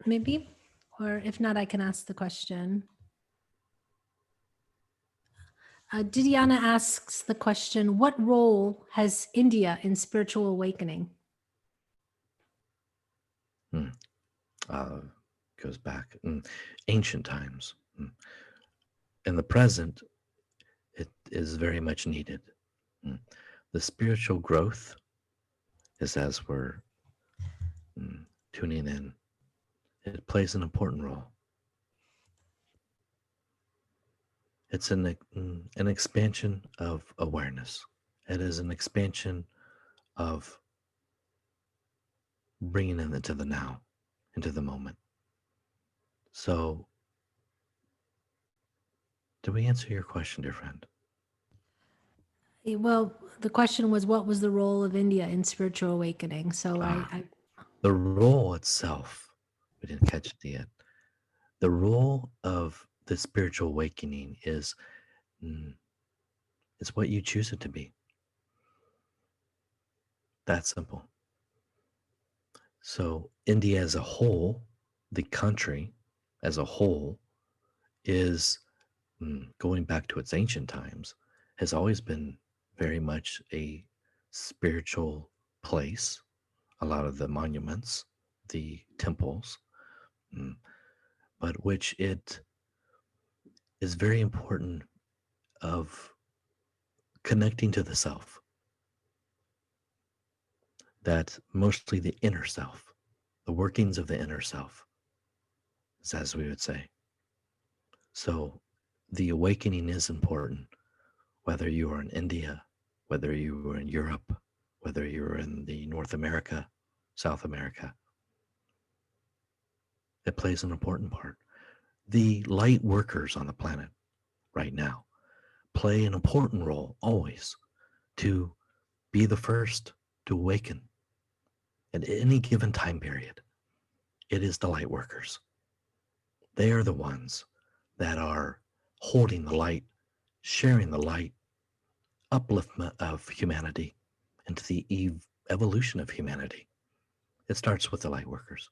Speaker 1: Maybe, or if not, I can ask the question. Didiana asks the question, what role has India in spiritual awakening?
Speaker 2: Goes back ancient times. In the present, it is very much needed. The spiritual growth is, as we're tuning in, it plays an important role. It's an expansion of awareness. It is an expansion of bringing it into the now, into the moment. So, did we answer your question, dear friend?
Speaker 1: Well, the question was, what was the role of India in spiritual awakening? So
Speaker 2: the role itself, we didn't catch it yet. The role of the spiritual awakening is what you choose it to be. That simple. So India as a whole, the country as a whole, is going back to its ancient times, has always been very much a spiritual place. A lot of the monuments, the temples, but which it is very important of connecting to the self. That mostly the inner self, the workings of the inner self, as we would say. So the awakening is important, whether you are in India, whether you are in Europe, whether you're in the North America, South America. It plays an important part. The light workers on the planet right now play an important role always to be the first to awaken at any given time period. It is the light workers. They are the ones that are holding the light, sharing the light, upliftment of humanity into the evolution of humanity. It starts with the light workers.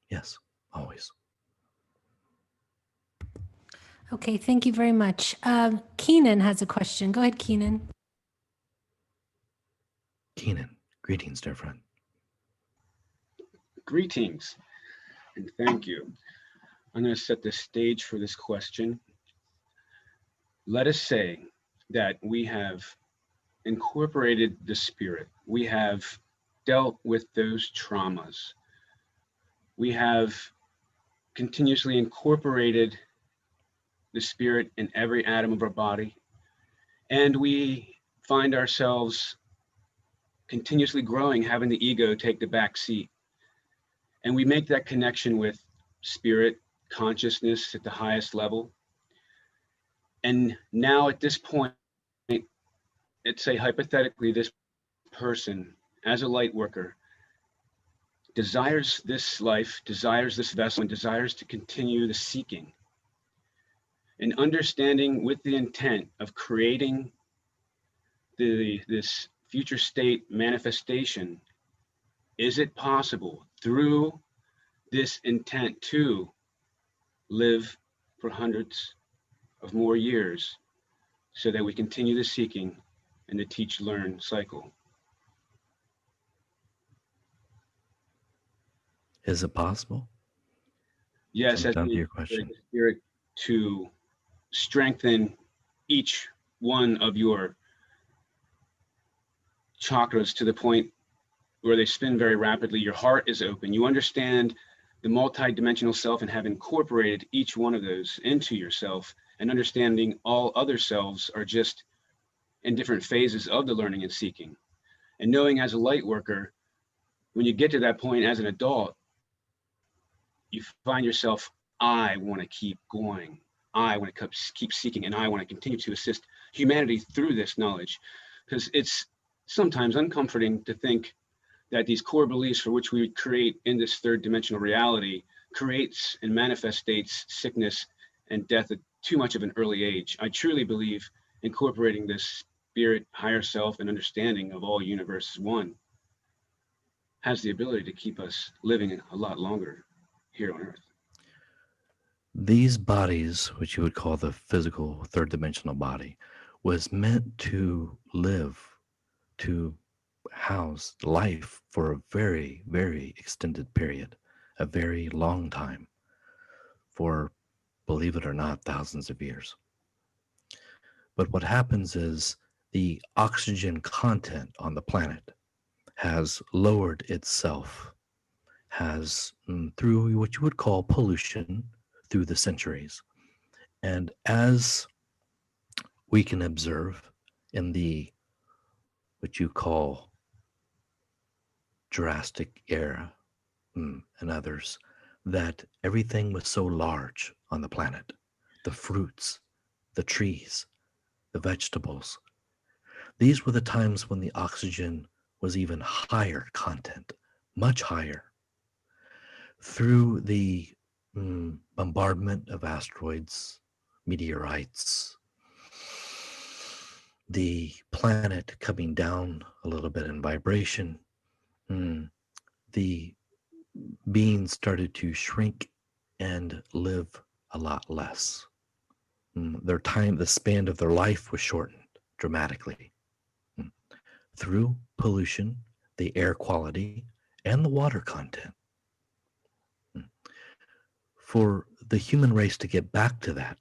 Speaker 2: Yes, always.
Speaker 1: Okay, thank you very much. Keenan has a question. Go ahead, Keenan.
Speaker 2: Keenan, greetings, dear friend.
Speaker 7: Greetings, and thank you. I'm going to set the stage for this question. Let us say that we have incorporated the spirit. We have dealt with those traumas. We have continuously incorporated the spirit in every atom of our body. And we find ourselves continuously growing, having the ego take the back seat. And we make that connection with spirit consciousness at the highest level. And now at this point, let's say hypothetically, this person as a light worker desires this life, desires this vessel, and desires to continue the seeking and understanding with the intent of creating this future state manifestation. Is it possible through this intent to live for hundreds of more years so that we continue the seeking and the teach learn cycle?
Speaker 2: Is it possible?
Speaker 7: Yes,
Speaker 2: Comes
Speaker 7: as
Speaker 2: down to
Speaker 7: we
Speaker 2: your
Speaker 7: encourage
Speaker 2: question.
Speaker 7: the spirit to strengthen each one of your chakras to the point where they spin very rapidly. Your heart is open. You understand the multi-dimensional self and have incorporated each one of those into yourself, and understanding all other selves are just in different phases of the learning and seeking. And knowing as a light worker, when you get to that point as an adult, you find yourself, I want to keep going. I want to keep seeking, and I want to continue to assist humanity through this knowledge. Because it's sometimes uncomforting to think that these core beliefs for which we create in this third dimensional reality creates and manifestates sickness and death at too much of an early age. I truly believe incorporating this spirit, higher self, and understanding of all universe one has the ability to keep us living a lot longer here on Earth.
Speaker 2: These bodies, which you would call the physical third dimensional body, was meant to live, to house life for a very, very extended period, a very long time, for, believe it or not, thousands of years. But what happens is the oxygen content on the planet has lowered itself, has through what you would call pollution through the centuries. And as we can observe in the what you call Jurassic era and others, that everything was so large on the planet, the fruits, the trees, the vegetables. These were the times when the oxygen was even higher content, much higher. Through the bombardment of asteroids, meteorites, the planet coming down a little bit in vibration, the beings started to shrink and live a lot less. Their time, the span of their life was shortened dramatically through pollution, the air quality, and the water content. For the human race to get back to that,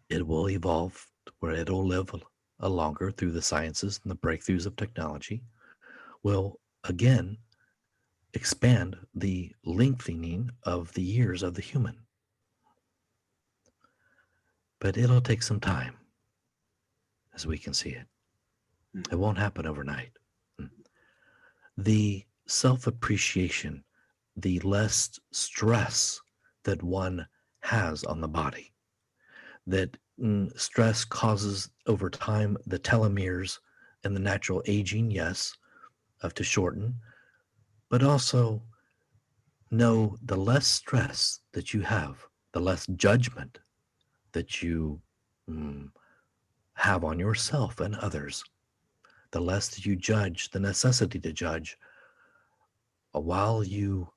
Speaker 2: it will evolve where it'll live a longer through the sciences and the breakthroughs of technology, will again expand the lengthening of the years of the human. But it'll take some time, as we can see it. It won't happen overnight. The self-appreciation, the less stress that one has on the body, that stress causes over time the telomeres and the natural aging, yes, to shorten, but also know the less stress that you have, the less judgment that you have on yourself and others, the less that you judge, the necessity to judge, while you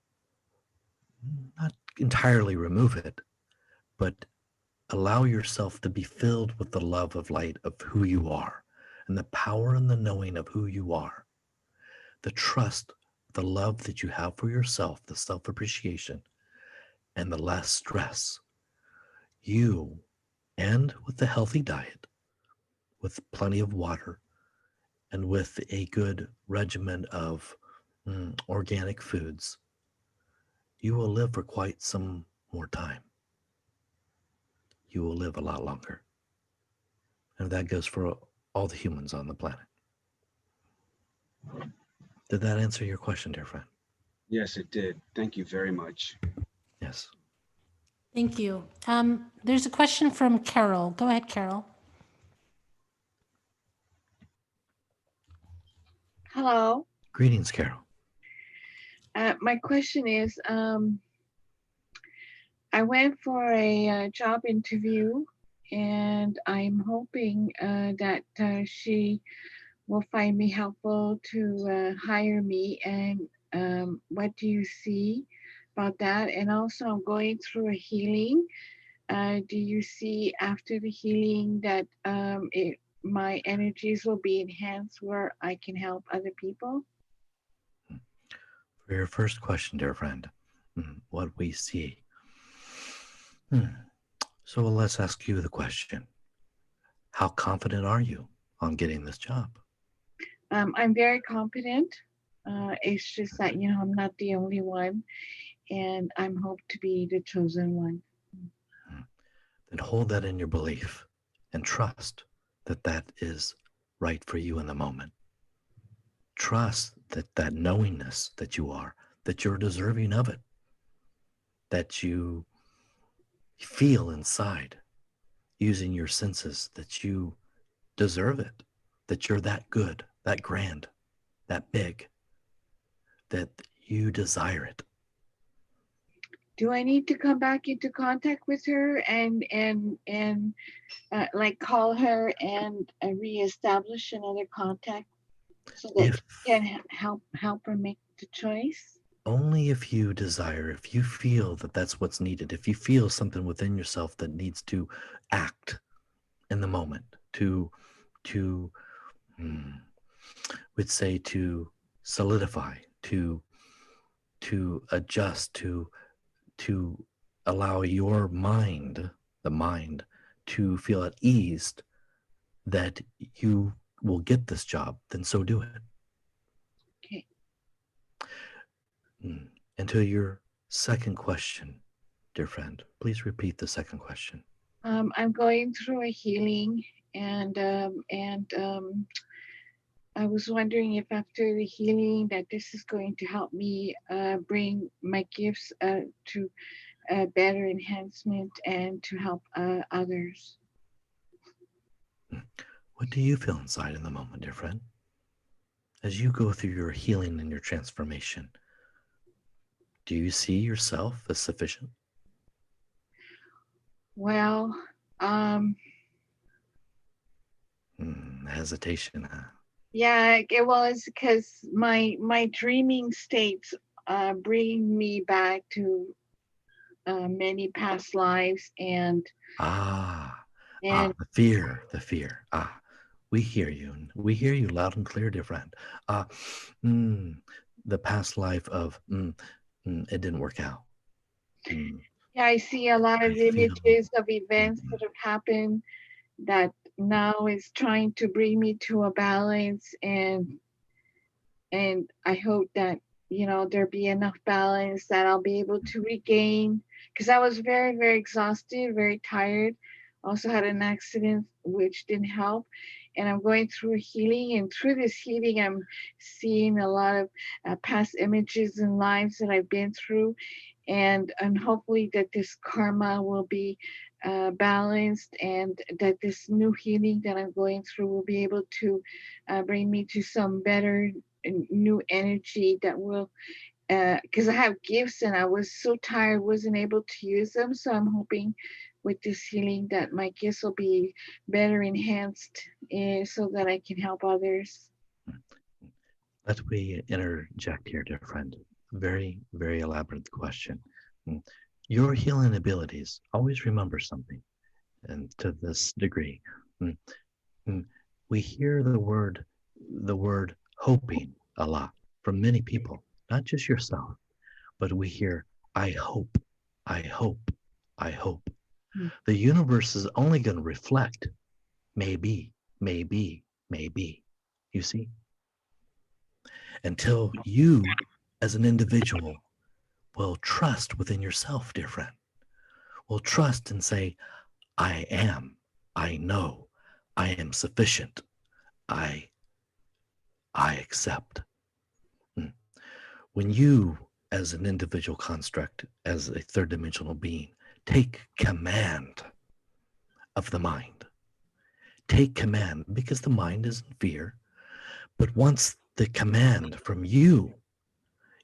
Speaker 2: not entirely remove it, but allow yourself to be filled with the love of light of who you are and the power and the knowing of who you are, the trust, the love that you have for yourself, the self-appreciation, and the less stress. You, and with a healthy diet, with plenty of water, and with a good regimen of organic foods, you will live for quite some more time. You will live a lot longer. And that goes for all the humans on the planet. Did that answer your question, dear friend?
Speaker 7: Yes, it did. Thank you very much.
Speaker 2: Yes.
Speaker 1: Thank you. There's a question from Carol. Go ahead, Carol.
Speaker 8: Hello.
Speaker 2: Greetings, Carol.
Speaker 8: My question is, I went for a job interview, and I'm hoping that she will find me helpful to hire me. And what do you see about that? And also, I'm going through a healing. Do you see after the healing that my energies will be enhanced where I can help other people?
Speaker 2: For your first question, dear friend, what we see. So let's ask you the question. How confident are you on getting this job?
Speaker 8: I'm very confident. It's just that, I'm not the only one, and I'm hoped to be the chosen one.
Speaker 2: Then hold that in your belief and trust that that is right for you in the moment. Trust that knowingness that you are, that you're deserving of it, that you feel inside using your senses that you deserve it, that you're that good, that grand, that big, that you desire it.
Speaker 8: Do I need to come back into contact with her and like call her and reestablish another contact so that
Speaker 2: If
Speaker 8: she can help her make the choice?
Speaker 2: only if you desire, if you feel that that's what's needed, if you feel something within yourself that needs to act in the moment, to we'd say to solidify, to adjust, to allow your mind, the mind, to feel at ease that you will get this job, then so do it.
Speaker 8: Okay.
Speaker 2: And to your second question, dear friend, please repeat the second question.
Speaker 8: I'm going through a healing, and I was wondering if after the healing that this is going to help me bring my gifts to better enhancement and to help others.
Speaker 2: What do you feel inside in the moment, dear friend? As you go through your healing and your transformation, do you see yourself as sufficient?
Speaker 8: Well,
Speaker 2: Hesitation, huh?
Speaker 8: yeah, well, it's because my dreaming states bring me back to many past lives, and
Speaker 2: the fear. We hear you. We hear you loud and clear, dear friend. The past life of it didn't work out.
Speaker 8: yeah, I see a lot of
Speaker 2: I feel-
Speaker 8: images of events that have happened that now is trying to bring me to a balance, and I hope that there be enough balance that I'll be able to regain, because I was very, very exhausted, very tired. Also had an accident which didn't help, and I'm going through healing, and through this healing I'm seeing a lot of past images and lives that I've been through, and hopefully that this karma will be balanced, and that this new healing that I'm going through will be able to bring me to some better new energy that will, because I have gifts and I was so tired, wasn't able to use them. So I'm hoping with this healing that my gifts will be better enhanced, so that I can help others.
Speaker 2: Let me interject here, dear friend. Very, very elaborate question. Your healing abilities, always remember something, and to this degree, we hear the word hoping a lot from many people, not just yourself, but we hear, I hope, I hope, I hope. The universe is only going to reflect maybe, maybe, maybe. You see? Until you, as an individual, will trust within yourself, dear friend, will trust and say, I am, I know, I am sufficient, I accept. When you, as an individual construct, as a third dimensional being, take command of the mind. Take command, because the mind is in fear. But once the command from you,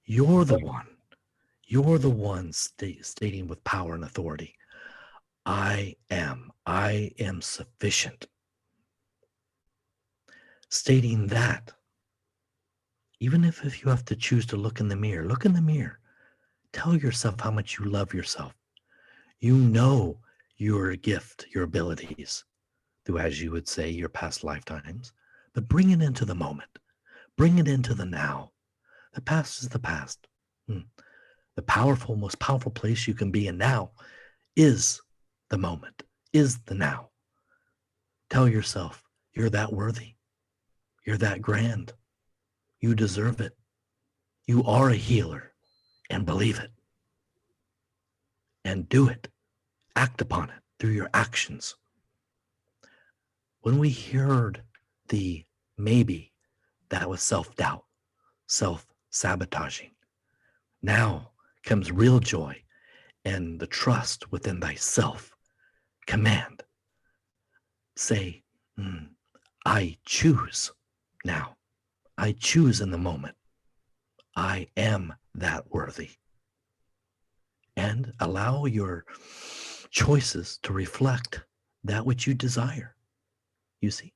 Speaker 2: you're the one stating with power and authority, I am sufficient. Stating that, even if you have to choose to look in the mirror, tell yourself how much you love yourself. You know your gift, your abilities, through, as you would say, your past lifetimes, but bring it into the moment. Bring it into the now. The past is the past. The most powerful place you can be in now is the moment, is the now. Tell yourself, you're that worthy. You're that grand. You deserve it. You are a healer, and believe it. And do it. Act upon it through your actions. When we heard the maybe, that was self-doubt, self-sabotaging. Now comes real joy and the trust within thyself. Command. Say, I choose now. I choose in the moment. I am that worthy. And allow your choices to reflect that which you desire. You see?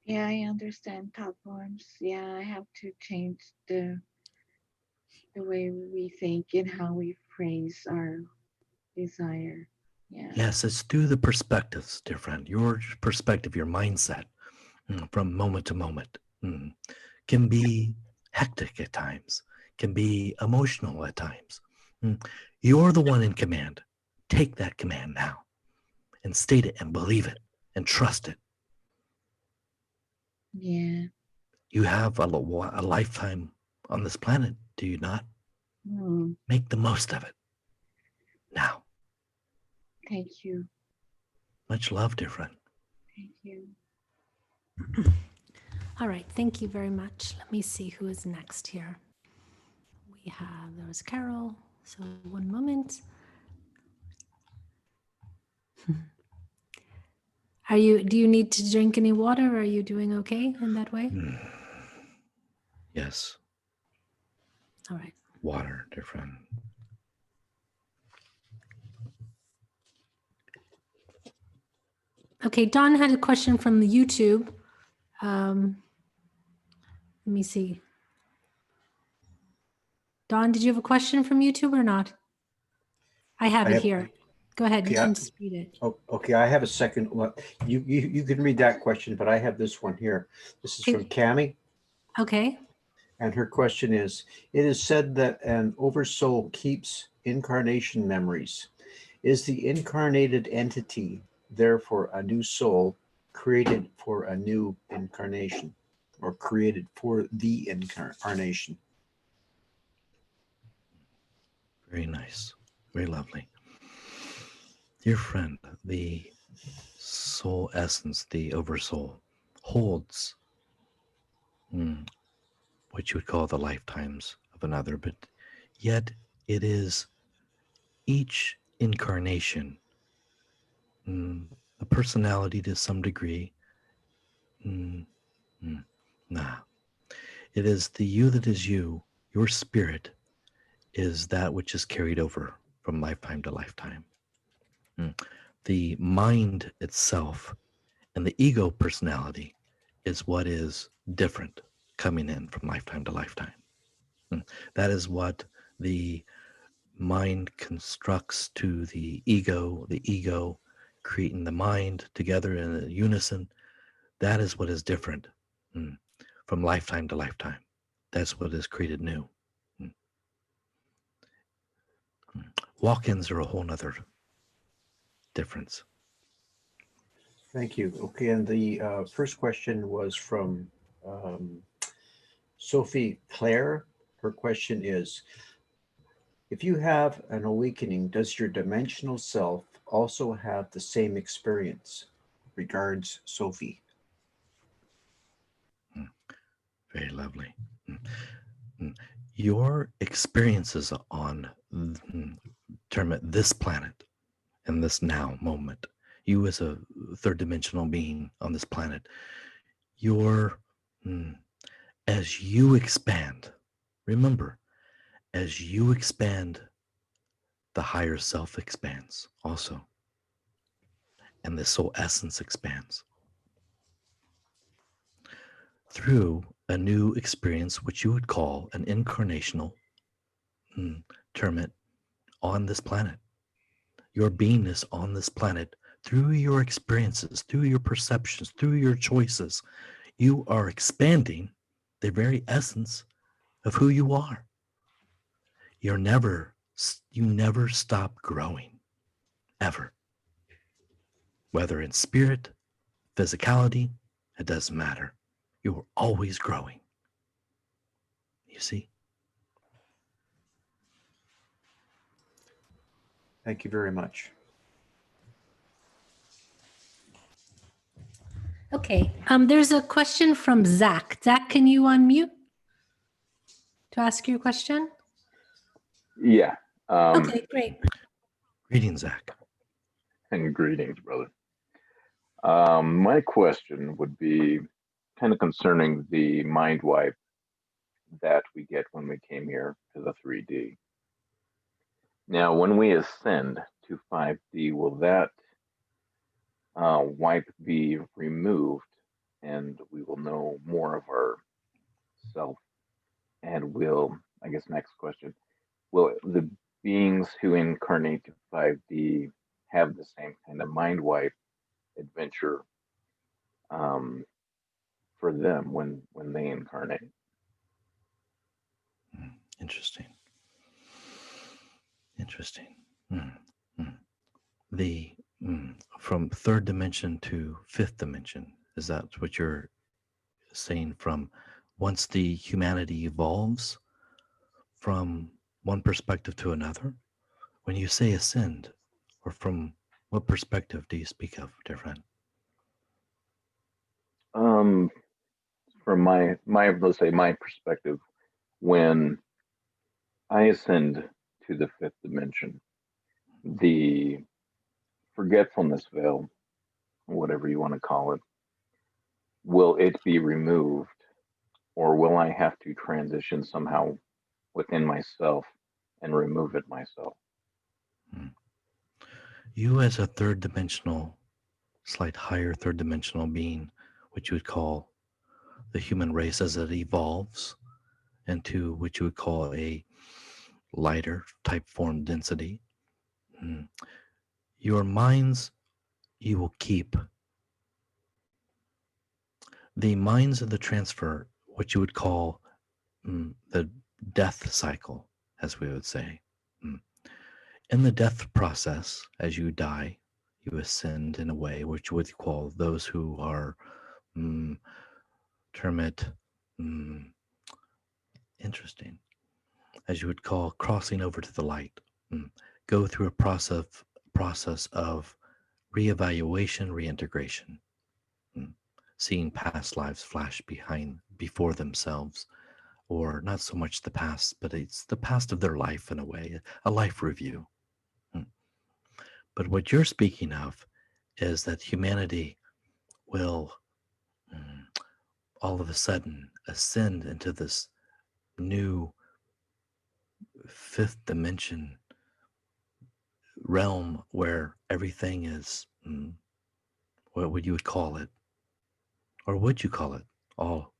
Speaker 8: Yeah, I understand thought forms. Yeah, I have to change the way we think and how we phrase our desire. Yeah.
Speaker 2: Yes, it's through the perspectives, dear friend. Your perspective, your mindset, from moment to moment, can be hectic at times, can be emotional at times. You're the one in command. Take that command now and state it and believe it and trust it.
Speaker 8: Yeah.
Speaker 2: You have a lifetime on this planet, do you not? Make the most of it now.
Speaker 8: Thank you.
Speaker 2: Much love, dear friend.
Speaker 8: Thank you.
Speaker 1: All right. Thank you very much. Let me see who is next here. There was Carol. So one moment. Do you need to drink any water? Are you doing okay in that way?
Speaker 2: Yes.
Speaker 1: All right.
Speaker 2: Water, dear friend.
Speaker 1: Okay, Don had a question from the YouTube. Let me see. Don, did you have a question from YouTube or not? I have it here. Go ahead. You can just read it.
Speaker 3: Okay, I have a second one. You can read that question, but I have this one here. This is from Cami.
Speaker 1: Okay.
Speaker 3: And her question is, it is said that an oversoul keeps incarnation memories. Is the incarnated entity therefore a new soul created for a new incarnation, or created for the incarnation?
Speaker 2: Very nice. Very lovely. Dear friend, the soul essence, the oversoul, holds what you would call the lifetimes of another, but yet it is each incarnation, a personality to some degree. Nah. It is the you that is you, your spirit is that which is carried over from lifetime to lifetime. The mind itself and the ego personality is what is different coming in from lifetime to lifetime. That is what the mind constructs to the ego creating the mind together in a unison. That is what is different from lifetime to lifetime. That's what is created new. Walk-ins are a whole nother difference.
Speaker 3: Thank you. Okay, and the first question was from Sophie Claire. Her question is, if you have an awakening, does your dimensional self also have the same experience? Regards, Sophie.
Speaker 2: Very lovely. Your experiences on term it this planet in this now moment. You as a third dimensional being on this planet, you're, as you expand, remember, as you expand, the higher self expands also. And the soul essence expands through a new experience, which you would call an incarnational, term it, on this planet. Your beingness on this planet, through your experiences, through your perceptions, through your choices, you are expanding the very essence of who you are. You never stop growing, ever. Whether in spirit, physicality, it doesn't matter. You are always growing. You see?
Speaker 3: Thank you very much.
Speaker 1: Okay. There's a question from Zach. Zach, can you unmute to ask your question?
Speaker 9: Yeah.
Speaker 1: Okay, great.
Speaker 2: Greetings, Zach.
Speaker 9: And greetings, brother. My question would be kind of concerning the mind wipe that we get when we came here to the 3D. Now, when we ascend to 5D, will that wipe be removed and we will know more of our self? And will, I guess, next question, will the beings who incarnate to 5D have the same kind of mind wipe adventure for them when they incarnate?
Speaker 2: Interesting. The from third dimension to fifth dimension, is that what you're saying? From once the humanity evolves from one perspective to another? When you say ascend, or from what perspective do you speak of, dear friend?
Speaker 9: From my let's say my perspective, when I ascend to the fifth dimension, the forgetfulness veil, whatever you want to call it, will it be removed, or will I have to transition somehow within myself and remove it myself?
Speaker 2: You as a third dimensional, slight higher third dimensional being, which you would call the human race as it evolves into what you would call a lighter type form density, your minds, you will keep. The minds of the transfer, what you would call the death cycle, as we would say. In the death process, as you die, you ascend in a way which you would call those who are, term it, interesting, as you would call crossing over to the light. Go through a process of reevaluation, reintegration, seeing past lives flash before themselves, or not so much the past, but it's the past of their life in a way, a life review. But what you're speaking of is that humanity will all of a sudden ascend into this new fifth dimension realm where everything is, what would you would call it? Or would you call it all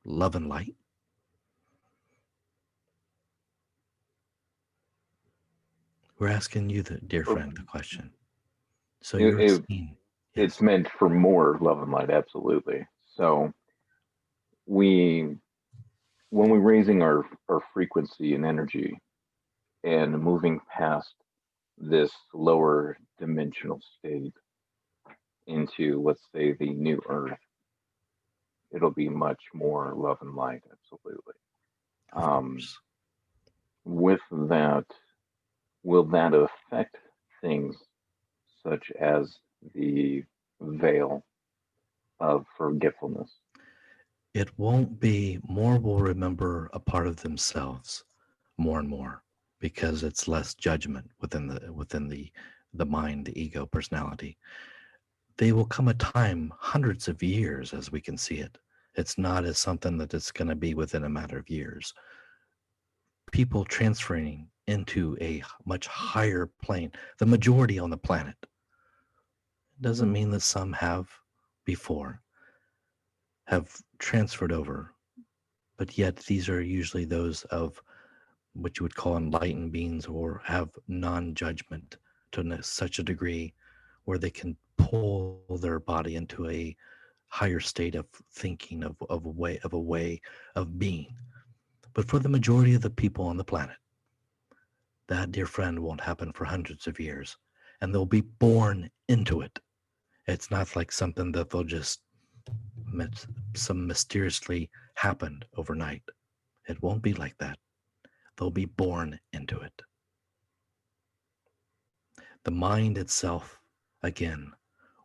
Speaker 2: love and light? We're asking you, the dear friend, the question. So you're seeing,
Speaker 9: it's meant for more love and light, absolutely. So when we're raising our frequency and energy and moving past this lower dimensional state into, let's say, the new earth, it'll be much more love and light, absolutely. With that, will that affect things such as the veil of forgetfulness?
Speaker 2: It won't be. More will remember a part of themselves more and more. because it's less judgment within the mind, the ego, personality. They will come a time, hundreds of years, as we can see it. It's not as something that it's going to be within a matter of years. People transferring into a much higher plane, the majority on the planet. Doesn't mean that some have before, have transferred over, but yet these are usually those of what you would call enlightened beings, or have non-judgment to such a degree where they can pull their body into a higher state of thinking, of a way of being. But for the majority of the people on the planet, that, dear friend, won't happen for hundreds of years, and they'll be born into it. It's not like something that they'll just some mysteriously happened overnight. It won't be like that. They'll be born into it. The mind itself, again,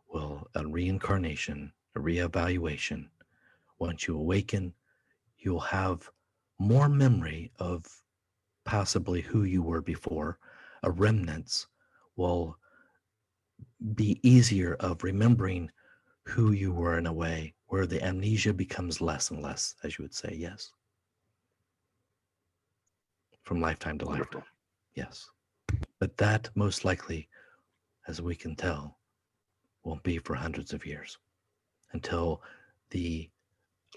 Speaker 2: will a reincarnation, a reevaluation. Once you awaken, you'll have more memory of possibly who you were before. A remnants will be easier of remembering who you were in a way where the amnesia becomes less and less, as you would say, yes. From lifetime to
Speaker 9: Wonderful.
Speaker 2: lifetime, yes. But that most likely, as we can tell, won't be for hundreds of years until the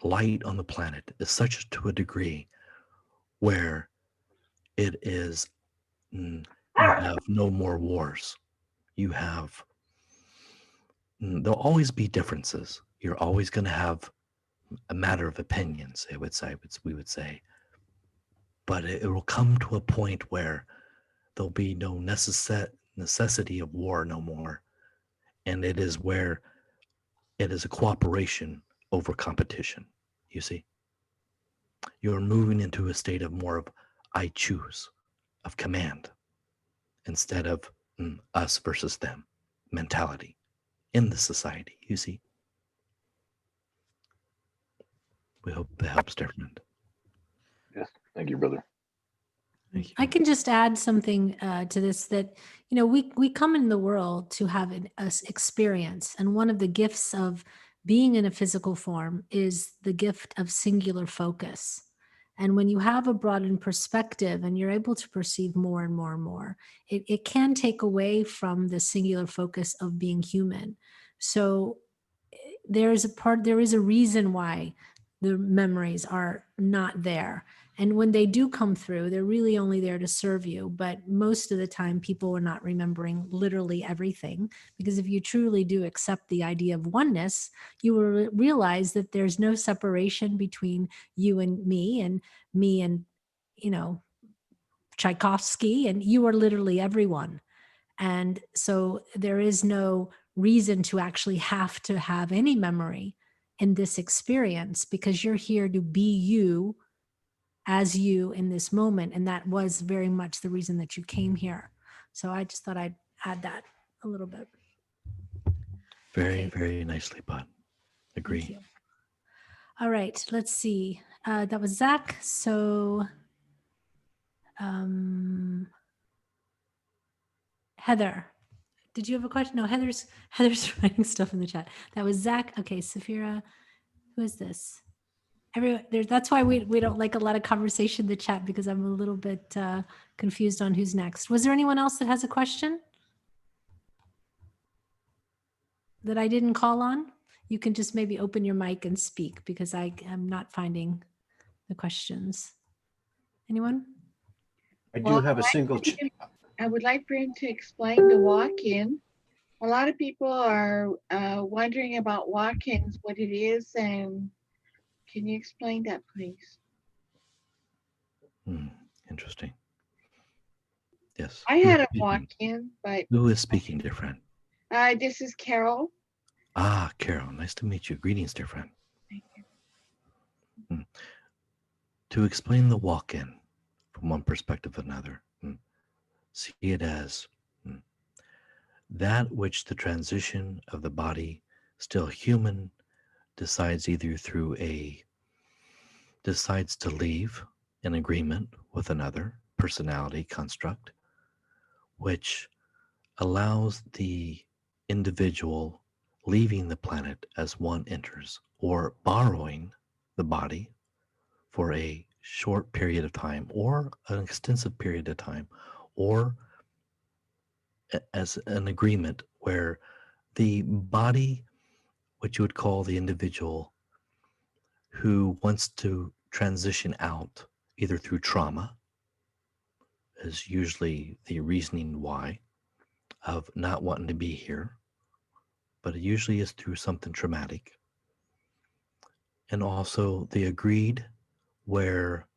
Speaker 2: light on the planet is such to a degree where it is, you have no more wars. You have, there'll always be differences. You're always going to have a matter of opinions, we would say. But it will come to a point where there'll be no necessity of war no more. And it is where it is a cooperation over competition, you see. You're moving into a state of more of I choose, of command, instead of us versus them mentality in the society, you see. We hope that helps, dear friend.
Speaker 9: Yes. Thank you, brother.
Speaker 2: Thank you.
Speaker 1: I can just add something to this, that, you know, we come in the world to have an experience. And one of the gifts of being in a physical form is the gift of singular focus. And when you have a broadened perspective and you're able to perceive more and more and more, it can take away from the singular focus of being human. So there is a reason why the memories are not there. And when they do come through, they're really only there to serve you. But most of the time, people are not remembering literally everything, because if you truly do accept the idea of oneness, you will realize that there's no separation between you and, you know, Tchaikovsky, and you are literally everyone. And so there is no reason to actually have to have any memory in this experience, because you're here to be you as you in this moment. And that was very much the reason that you came here. So I just thought I'd add that a little bit.
Speaker 2: Very,
Speaker 1: Okay.
Speaker 2: very nicely put. Agree.
Speaker 1: Thank you. All right, let's see. That was Zach. So Heather, did you have a question? No, Heather's writing stuff in the chat. That was Zach. Okay, Safira, who is this? That's why we don't like a lot of conversation in the chat, because I'm a little bit confused on who's next. Was there anyone else that has a question that I didn't call on? You can just maybe open your mic and speak, because I am not finding the questions. Anyone?
Speaker 3: I do have a single.
Speaker 8: I would like for him to explain the walk-in. A lot of people are wondering about walk-ins, what it is, and can you explain that, please?
Speaker 2: Interesting. Yes.
Speaker 8: I had a walk-in, but
Speaker 2: Who is speaking, dear friend?
Speaker 8: this is Carol.
Speaker 2: Ah, Carol, nice to meet you. Greetings, dear friend.
Speaker 8: Thank you.
Speaker 2: To explain the walk-in from one perspective to another, see it as that which the transition of the body, still human, decides to leave in agreement with another, personality construct, which allows the individual leaving the planet as one enters, or borrowing the body for a short period of time or an extensive period of time, or as an agreement where the body, what you would call the individual who wants to transition out either through trauma, is usually the reasoning why of not wanting to be here, but it usually is through something traumatic. And also the agreed, where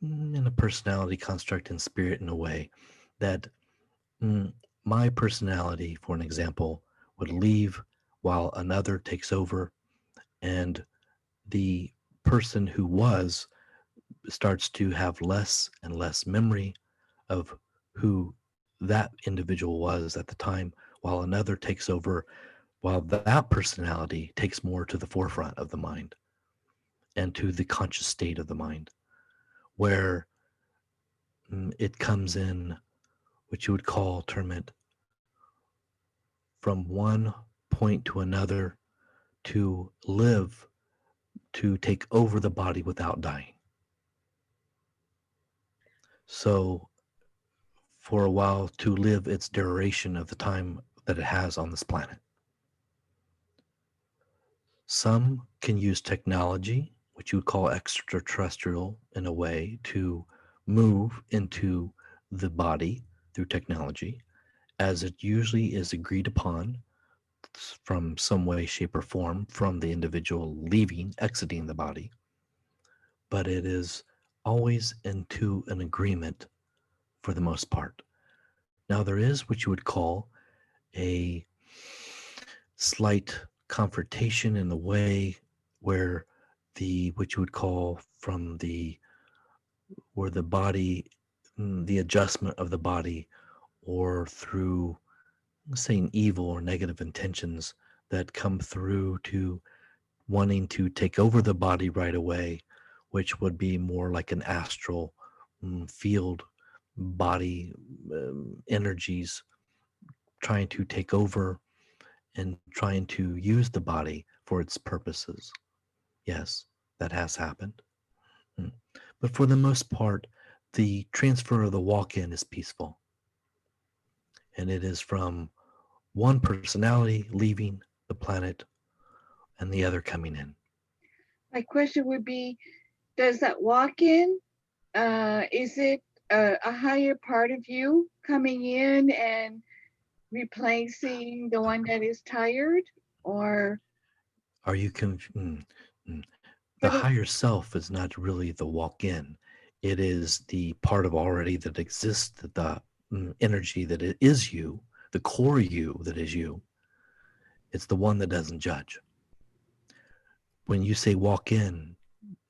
Speaker 2: in a personality construct and spirit, in a way that my personality, for an example, would leave while another takes over, and the person who was starts to have less and less memory of who that individual was at the time, while another takes over, while that personality takes more to the forefront of the mind and to the conscious state of the mind, where it comes in, what you would call, term it, from one point to another, to live, to take over the body without dying. So for a while, to live its duration of the time that it has on this planet. Some can use technology, which you would call extraterrestrial, in a way to move into the body through technology, as it usually is agreed upon from some way, shape, or form from the individual leaving, exiting the body. But it is always into an agreement for the most part. Now, there is what you would call a slight confrontation in the way where what you would call from the, where the body, the adjustment of the body, or through saying evil or negative intentions that come through to wanting to take over the body right away, which would be more like an astral field body, energies trying to take over and trying to use the body for its purposes. Yes, that has happened. But for the most part, the transfer of the walk-in is peaceful. And it is from one personality leaving the planet and the other coming in.
Speaker 8: My question would be, does that walk-in, is it a higher part of you coming in and replacing the one that is tired? Or
Speaker 2: are you the higher self is not really the walk-in. It is the part of already that exists, the energy that it is you, the core you that is you. It's the one that doesn't judge. When you say walk in,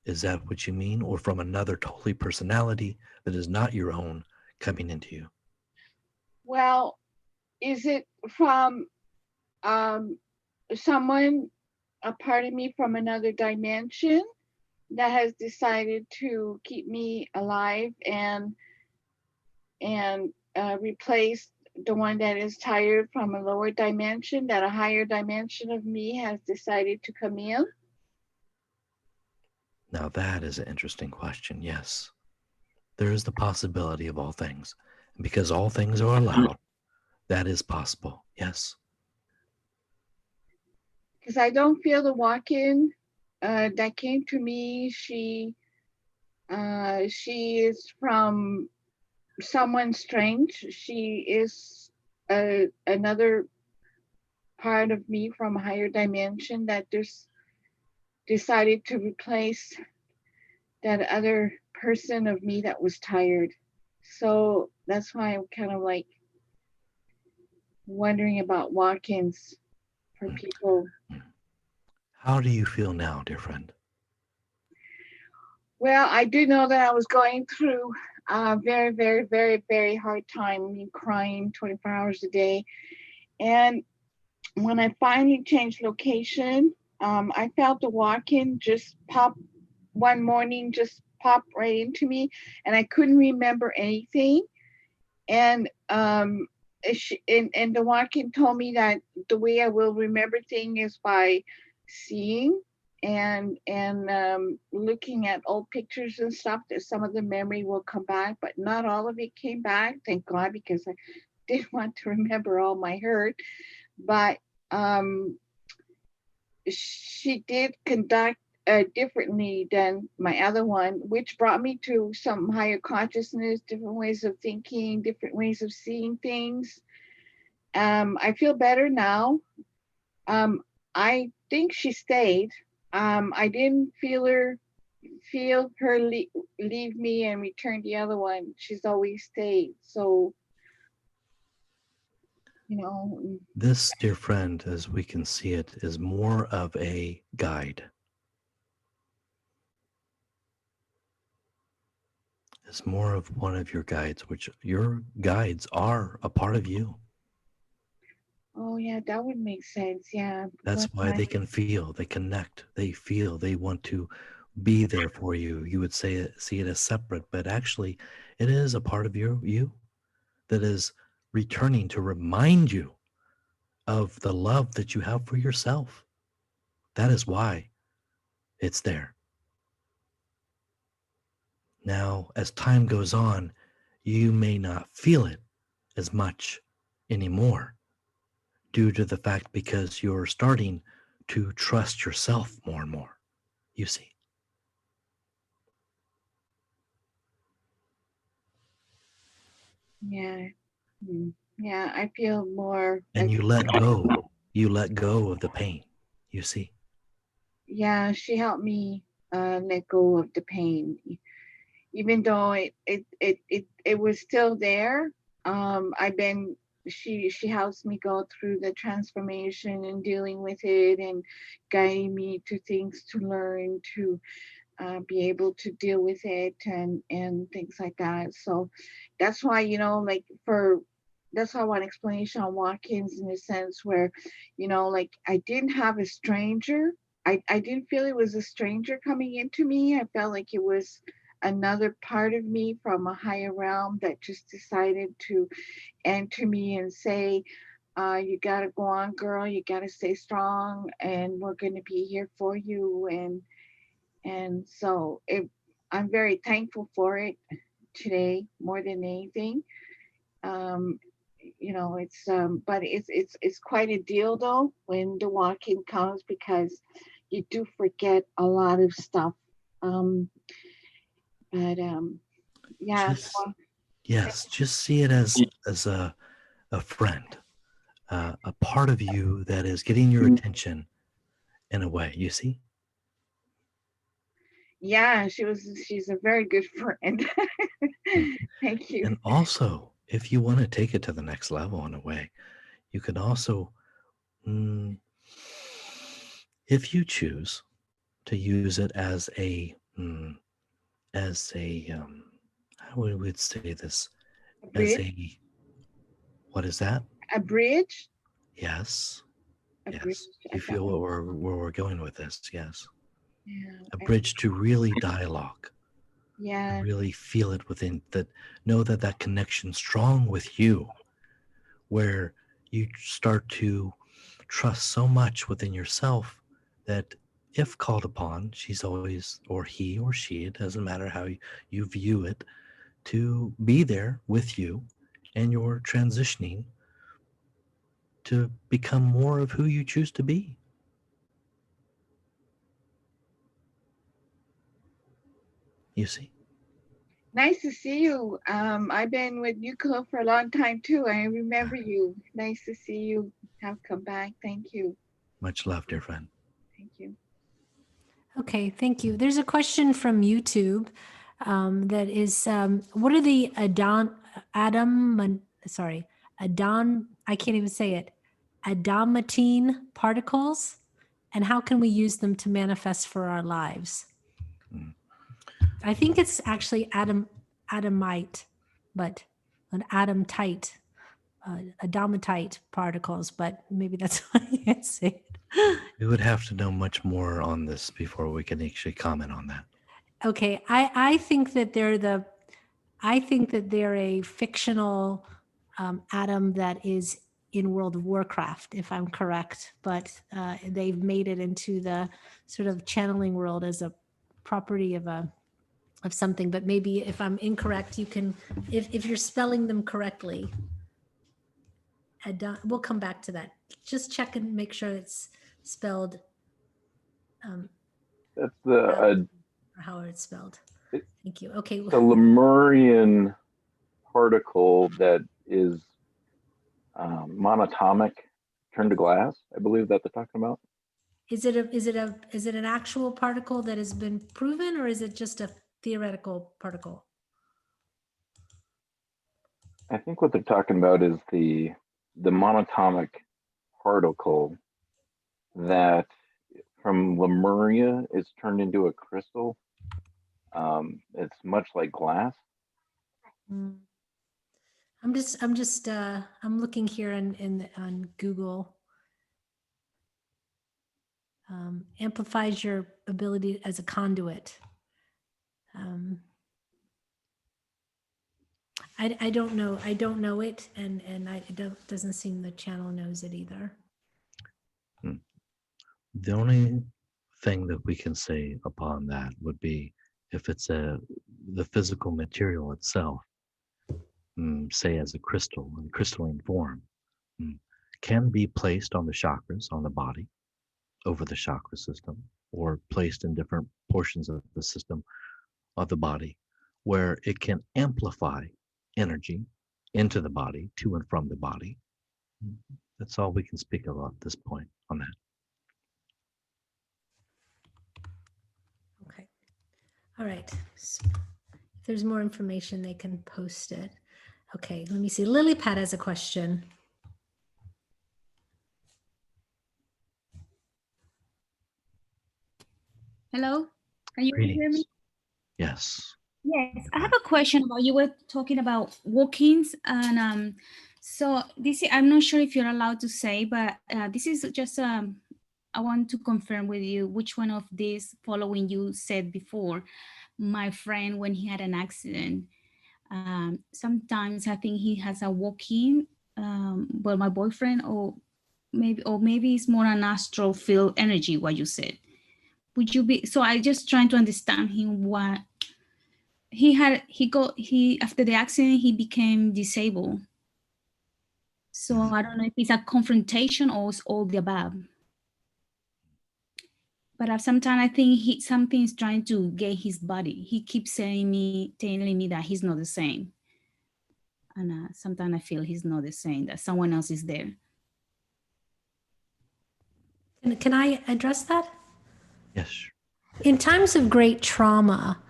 Speaker 2: is that what you mean? Or from another totally personality that is not your own coming into you?
Speaker 8: well, is it from someone, a part of me from another dimension that has decided to keep me alive and replace the one that is tired from a lower dimension, that a higher dimension of me has decided to come in?
Speaker 2: Now that is an interesting question. Yes, there is the possibility of all things. And because all things are allowed, that is possible. Yes.
Speaker 8: Because I don't feel the walk-in that came to me. She is from someone strange. She is another part of me from a higher dimension that just decided to replace that other person of me that was tired. So that's why I'm kind of like wondering about walk-ins for people.
Speaker 2: How do you feel now, dear friend?
Speaker 8: Well, I do know that I was going through a very, very, very, very hard time, crying 24 hours a day. And when I finally changed location, I felt the walk-in just pop one morning, just popped right into me, and I couldn't remember anything. And and the Wakin told me that the way I will remember things is by seeing and looking at old pictures and stuff. That some of the memory will come back, but not all of it came back. Thank God, because I didn't want to remember all my hurt. But she did conduct differently than my other one, which brought me to some higher consciousness, different ways of thinking, different ways of seeing things. I feel better now. I think she stayed. I didn't feel her leave me and return the other one. She's always stayed. So, you know.
Speaker 2: This, dear friend, as we can see it, is more of a guide. It's more of one of your guides, which your guides are a part of you.
Speaker 8: Oh yeah, that would make sense. Yeah.
Speaker 2: That's why they can feel, they connect, they feel, they want to be there for you. You would see it as separate, but actually it is a part of you that is returning to remind you of the love that you have for yourself. That is why it's there. Now, as time goes on, you may not feel it as much anymore due to the fact because you're starting to trust yourself more and more, you see.
Speaker 8: Yeah. Yeah, I feel more.
Speaker 2: And you let go. You let go of the pain, you see.
Speaker 8: Yeah, she helped me let go of the pain, even though it was still there. I've been she helps me go through the transformation and dealing with it and guiding me to things to learn to be able to deal with it and things like that. So that's why, like that's why I want explanation on walk-ins in the sense where, like I didn't have a stranger. I didn't feel it was a stranger coming into me. I felt like it was another part of me from a higher realm that just decided to enter me and say, you got to go on, girl. You got to stay strong, and we're going to be here for you. And so I'm very thankful for it today more than anything. Um, it's but it's quite a deal though when the walk-in comes because you do forget a lot of stuff. Um, but yeah.
Speaker 2: Just see it as a friend, a part of you that is getting your attention in a way, you see.
Speaker 8: Yeah, she's a very good friend. Thank you.
Speaker 2: And also, if you want to take it to the next level in a way, you can also, if you choose to use it as how would we say this? As a, what is that?
Speaker 8: A bridge?
Speaker 2: Yes.
Speaker 8: A bridge.
Speaker 2: You feel where we're going with this? Yes.
Speaker 8: Yeah.
Speaker 2: A bridge to really dialogue.
Speaker 8: Yeah.
Speaker 2: Really feel it within that. Know that connection's strong with you, where you start to trust so much within yourself that if called upon, she's always, or he or she, it doesn't matter how you view it, to be there with you, and you're transitioning to become more of who you choose to be. You see?
Speaker 8: Nice to see you. I've been with Hucolo for a long time too. I remember you. Nice to see you have come back. Thank you.
Speaker 2: Much love, dear friend.
Speaker 8: Thank you.
Speaker 1: Okay, thank you. There's a question from YouTube that is, what are the I can't even say it, adamatine particles, and how can we use them to manifest for our lives? I think it's actually adamite, but an adamtite, adamatite particles, but maybe that's why I can't say it.
Speaker 2: We would have to know much more on this before we can actually comment on that.
Speaker 1: Okay, I think that they're a fictional atom that is in World of Warcraft, if I'm correct. But they've made it into the sort of channeling world as a property of something. But maybe if I'm incorrect, you can, if you're spelling them correctly. We'll come back to that. Just check and make sure it's spelled
Speaker 9: That's the
Speaker 1: or how it's spelled.
Speaker 9: it-
Speaker 1: Thank you. Okay.
Speaker 9: the Lemurian particle that is monatomic, turned to glass. I believe that they're talking about.
Speaker 1: Is it an actual particle that has been proven, or is it just a theoretical particle?
Speaker 9: I think what they're talking about is the monatomic particle that from Lemuria is turned into a crystal. It's much like glass.
Speaker 1: Mm. I'm looking here on Google. Amplifies your ability as a conduit. I don't know. I don't know it, and doesn't seem the channel knows it either.
Speaker 2: The only thing that we can say upon that would be if it's the physical material itself, say as a crystal in crystalline form, can be placed on the chakras on the body, over the chakra system, or placed in different portions of the system of the body, where it can amplify energy into the body, to and from the body. That's all we can speak about at this point on that.
Speaker 1: Okay. All right. If there's more information, they can post it. Okay, let me see. Lily Pat has a question.
Speaker 6: Hello, can you hear me?
Speaker 2: Yes.
Speaker 6: Yes, I have a question about, you were talking about walk-ins, and so this is, I'm not sure if you're allowed to say, but this is just I want to confirm with you which one of these following you said before. My friend, when he had an accident, sometimes I think he has a walk-in, well, my boyfriend, or maybe it's more an astral field energy, what you said. Would you be, so I just trying to understand him, what he after the accident he became disabled, so I don't know if it's a confrontation or it's all the above, but sometimes I think something's trying to get his body. He keeps telling me that he's not the same, and sometimes I feel he's not the same, that someone else is there.
Speaker 1: Can I address that?
Speaker 2: Yes.
Speaker 1: In times of great trauma,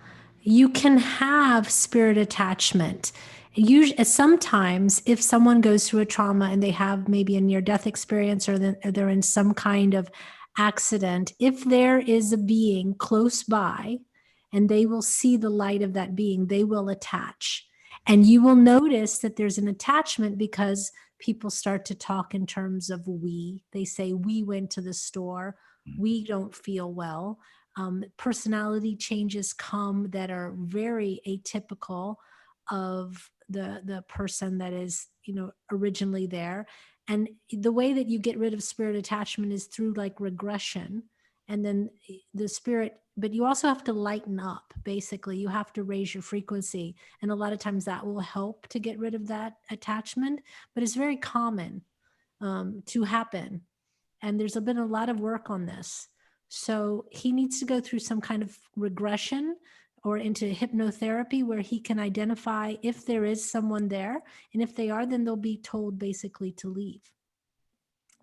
Speaker 1: you can have spirit attachment. Usually, sometimes if someone goes through a trauma and they have maybe a near-death experience, or they're in some kind of accident, if there is a being close by and they will see the light of that being, they will attach. And you will notice that there's an attachment because people start to talk in terms of we. They say, we went to the store, we don't feel well. Personality changes come that are very atypical of the person that is, originally there. And the way that you get rid of spirit attachment is through like regression. And then the spirit, but you also have to lighten up. Basically, you have to raise your frequency. And a lot of times that will help to get rid of that attachment, but it's very common to happen. And there's been a lot of work on this. So he needs to go through some kind of regression or into hypnotherapy where he can identify if there is someone there. And if they are, then they'll be told basically to leave.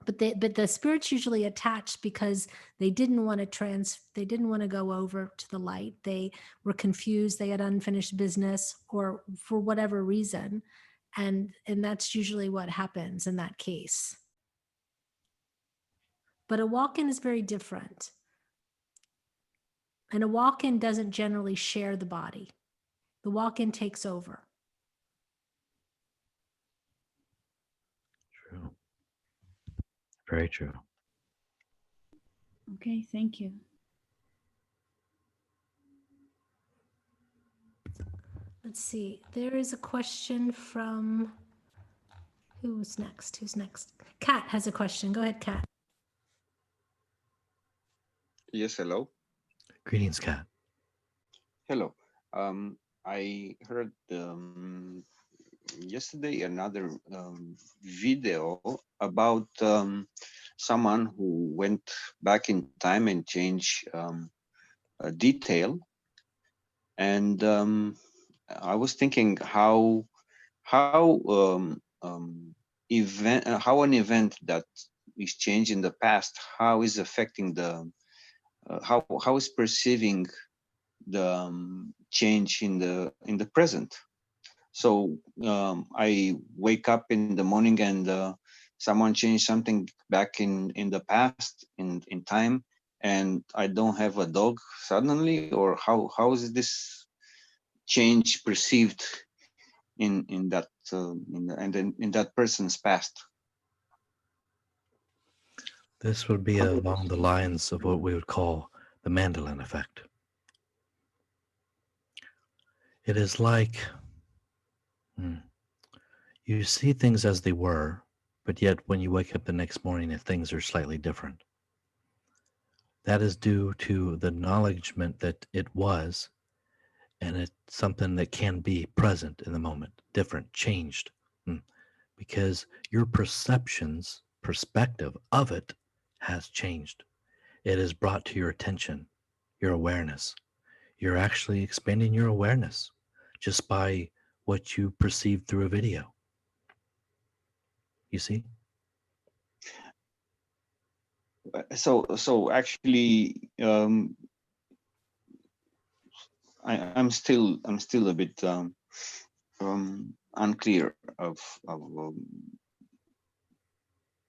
Speaker 1: But the spirits usually attached because they didn't want to go over to the light. They were confused. They had unfinished business, or for whatever reason. And that's usually what happens in that case. But a walk-in is very different. And a walk-in doesn't generally share the body. The walk-in takes over.
Speaker 2: True. Very true.
Speaker 6: Okay, thank you.
Speaker 1: let's see. There is a question from who's next? Who's next? Kat has a question. Go ahead, Kat.
Speaker 10: Yes, hello.
Speaker 2: Greetings, Kat.
Speaker 10: Hello. I heard yesterday another video about someone who went back in time and changed a detail, and I was thinking how how an event that is changed in the past, how is affecting the how is perceiving the change in the present. So I wake up in the morning and someone changed something back in the past in time, and I don't have a dog suddenly, or how is this change perceived in that in that person's past?
Speaker 2: This would be along the lines of what we would call the Mandolin effect. It is like you see things as they were, but yet when you wake up the next morning, things are slightly different. That is due to the acknowledgement that it was, and it's something that can be present in the moment, different, changed, because your perspective of it has changed. It is brought to your attention, your awareness. You're actually expanding your awareness just by what you perceive through a video. You see?
Speaker 10: So actually, I'm still a bit unclear of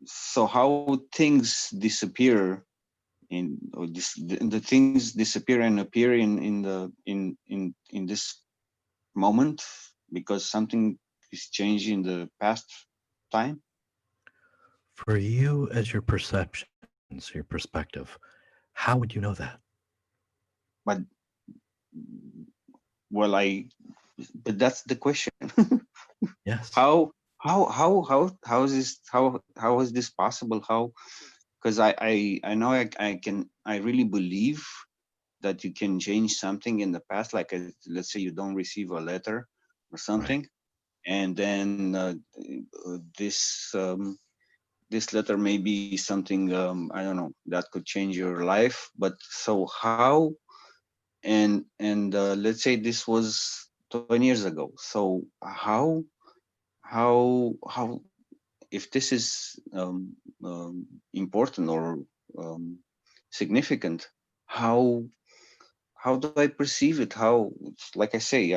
Speaker 10: so how things disappear or the things disappear and appear in this moment because something is changed in the past time.
Speaker 2: For you, as your perceptions, your perspective, how would you know that?
Speaker 10: But but that's the question.
Speaker 2: Yes.
Speaker 10: How is this possible? How, because I know I really believe that you can change something in the past, like let's say you don't receive a letter or something, right. And then this letter may be something I don't know that could change your life. But so how, and let's say this was 20 years ago. So how if this is important or significant, how do I perceive it? How, like I say,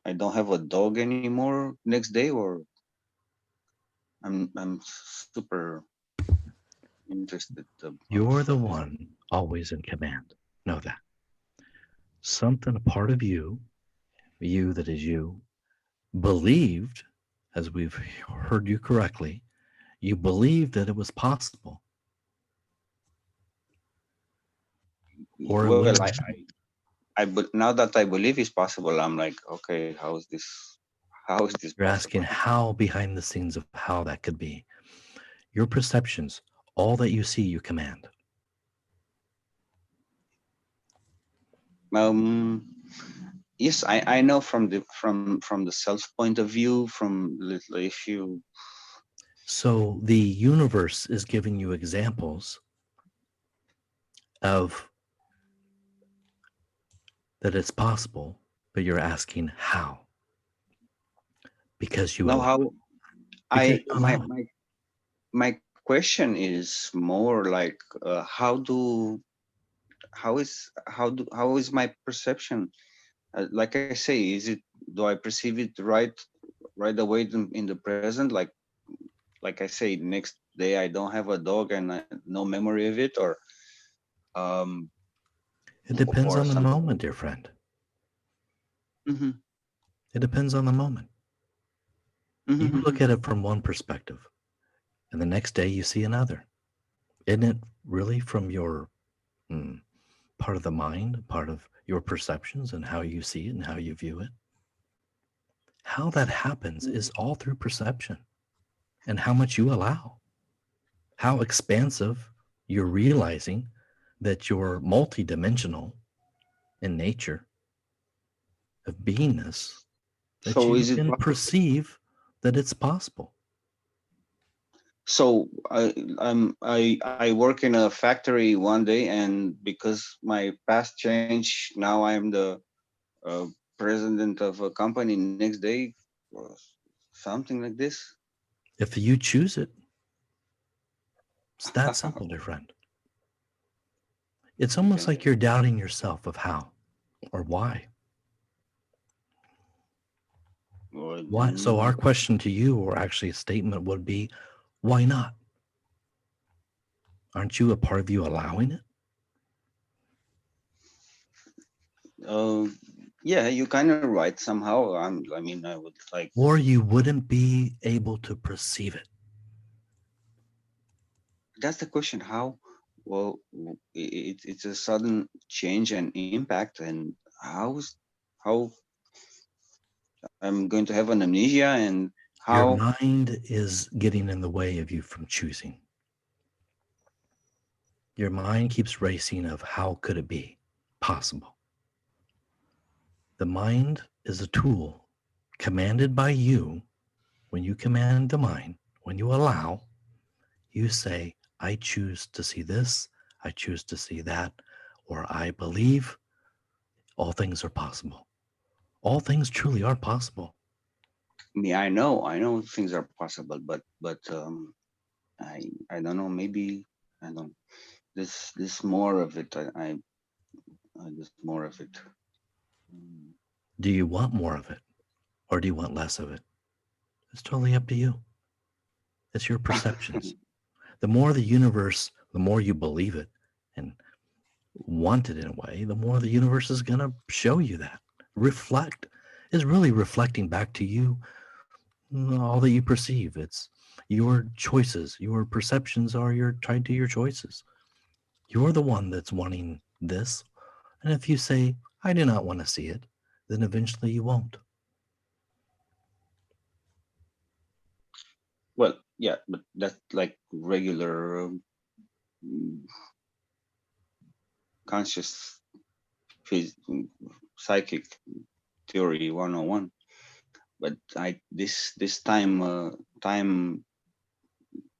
Speaker 10: I don't have a dog anymore next day, or I'm super interested.
Speaker 2: You're the one always in command. Know that. Something, a part of you that is you, believed, as we've heard you correctly, you believed that it was possible. Or
Speaker 10: well,
Speaker 2: it
Speaker 10: but now that I believe it's possible, I'm like, okay, how is this
Speaker 2: You're
Speaker 10: possible?
Speaker 2: asking how behind the scenes of how that could be. Your perceptions, all that you see, you command.
Speaker 10: Yes, I know from the self point of view, from if you.
Speaker 2: So the universe is giving you examples of that it's possible, but you're asking how. Because you
Speaker 10: know
Speaker 2: allow
Speaker 10: how my question is more like how is my perception, like I say, do I perceive it right away in the present, like I say, next day I don't have a dog and no memory of it, or
Speaker 2: it depends on the
Speaker 10: something.
Speaker 2: moment, dear friend.
Speaker 10: Mm-hmm.
Speaker 2: It depends on the moment.
Speaker 10: Mm-hmm.
Speaker 2: You look at it from one perspective, and the next day you see another. Isn't it really from your part of the mind, part of your perceptions and how you see it and how you view it? How that happens is all through perception and how much you allow, how expansive you're realizing that you're multidimensional in nature of beingness, that
Speaker 10: So
Speaker 2: you
Speaker 10: is it
Speaker 2: can
Speaker 10: possible?
Speaker 2: perceive that it's possible.
Speaker 10: So I work in a factory one day, and because my past changed, now I'm the uh, president of a company next day, or something like this.
Speaker 2: If you choose it, it's that simple, dear friend. It's almost
Speaker 10: Okay.
Speaker 2: like you're doubting yourself of how or why.
Speaker 10: Well,
Speaker 2: Why? So our
Speaker 10: then,
Speaker 2: question to you, or actually a statement, would be, why not? Aren't you a part of you allowing it?
Speaker 10: uh, yeah, you kind of right somehow. I mean, I would like.
Speaker 2: Or you wouldn't be able to perceive it.
Speaker 10: That's the question. How? Well, it's a sudden change and impact, and how I'm going to have an amnesia, and
Speaker 2: Your
Speaker 10: how.
Speaker 2: mind is getting in the way of you from choosing. Your mind keeps racing of how could it be possible. The mind is a tool commanded by you. When you command the mind, when you allow, you say, I choose to see this, I choose to see that, or I believe all things are possible. All things truly are possible.
Speaker 10: Yeah, I know things are possible, but I don't know. Maybe I don't. This more of it. I just more of it. Mm.
Speaker 2: Do you want more of it, or do you want less of it? It's totally up to you. It's your perceptions. The more the universe, the more you believe it and want it in a way, the more the universe is going to show you that. Reflect is really reflecting back to you all that you perceive. It's your choices. Your perceptions are tied to your choices. You're the one that's wanting this. And if you say, I do not want to see it, then eventually you won't.
Speaker 10: Well, yeah, but that's like regular mm, conscious psychic theory 101. But this time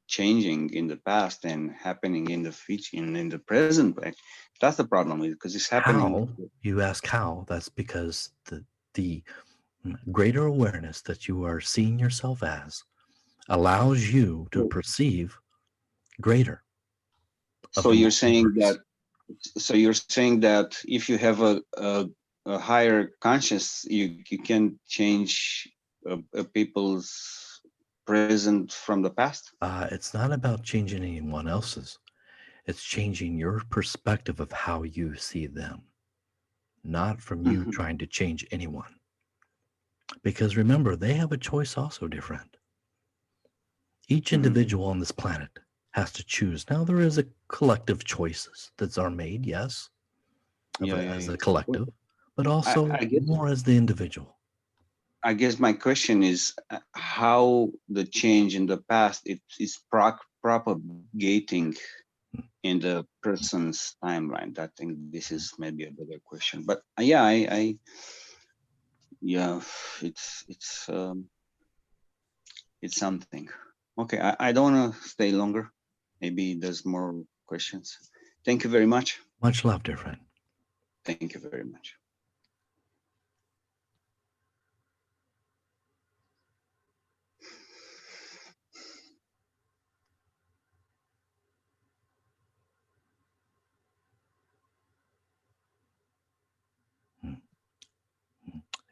Speaker 10: changing in the past and happening in the future and in the present, like, that's the problem because it's happening.
Speaker 2: How? You ask how? That's because the greater awareness that you are seeing yourself as allows you to perceive greater of
Speaker 10: So
Speaker 2: the
Speaker 10: you're saying
Speaker 2: multiverse.
Speaker 10: that so you're saying that if you have a higher conscious, you can change people's present from the past.
Speaker 2: It's not about changing anyone else's. It's changing your perspective of how you see them, not from you
Speaker 10: Mhm.
Speaker 2: trying to change anyone. Because remember, they have a choice also, dear friend. Each
Speaker 10: Mhm.
Speaker 2: individual on this planet has to choose. Now, there is a collective choices that are made, yes,
Speaker 10: Yeah,
Speaker 2: as
Speaker 10: yeah.
Speaker 2: a collective, but
Speaker 10: I,
Speaker 2: also
Speaker 10: I guess
Speaker 2: more as the individual.
Speaker 10: I guess my question is how the change in the past it is propagating in the person's timeline. I think this is maybe a better question. But yeah, I yeah, it's something. Okay, I don't want to stay longer. Maybe there's more questions. Thank you very much.
Speaker 2: Much love, dear friend.
Speaker 10: Thank you very much.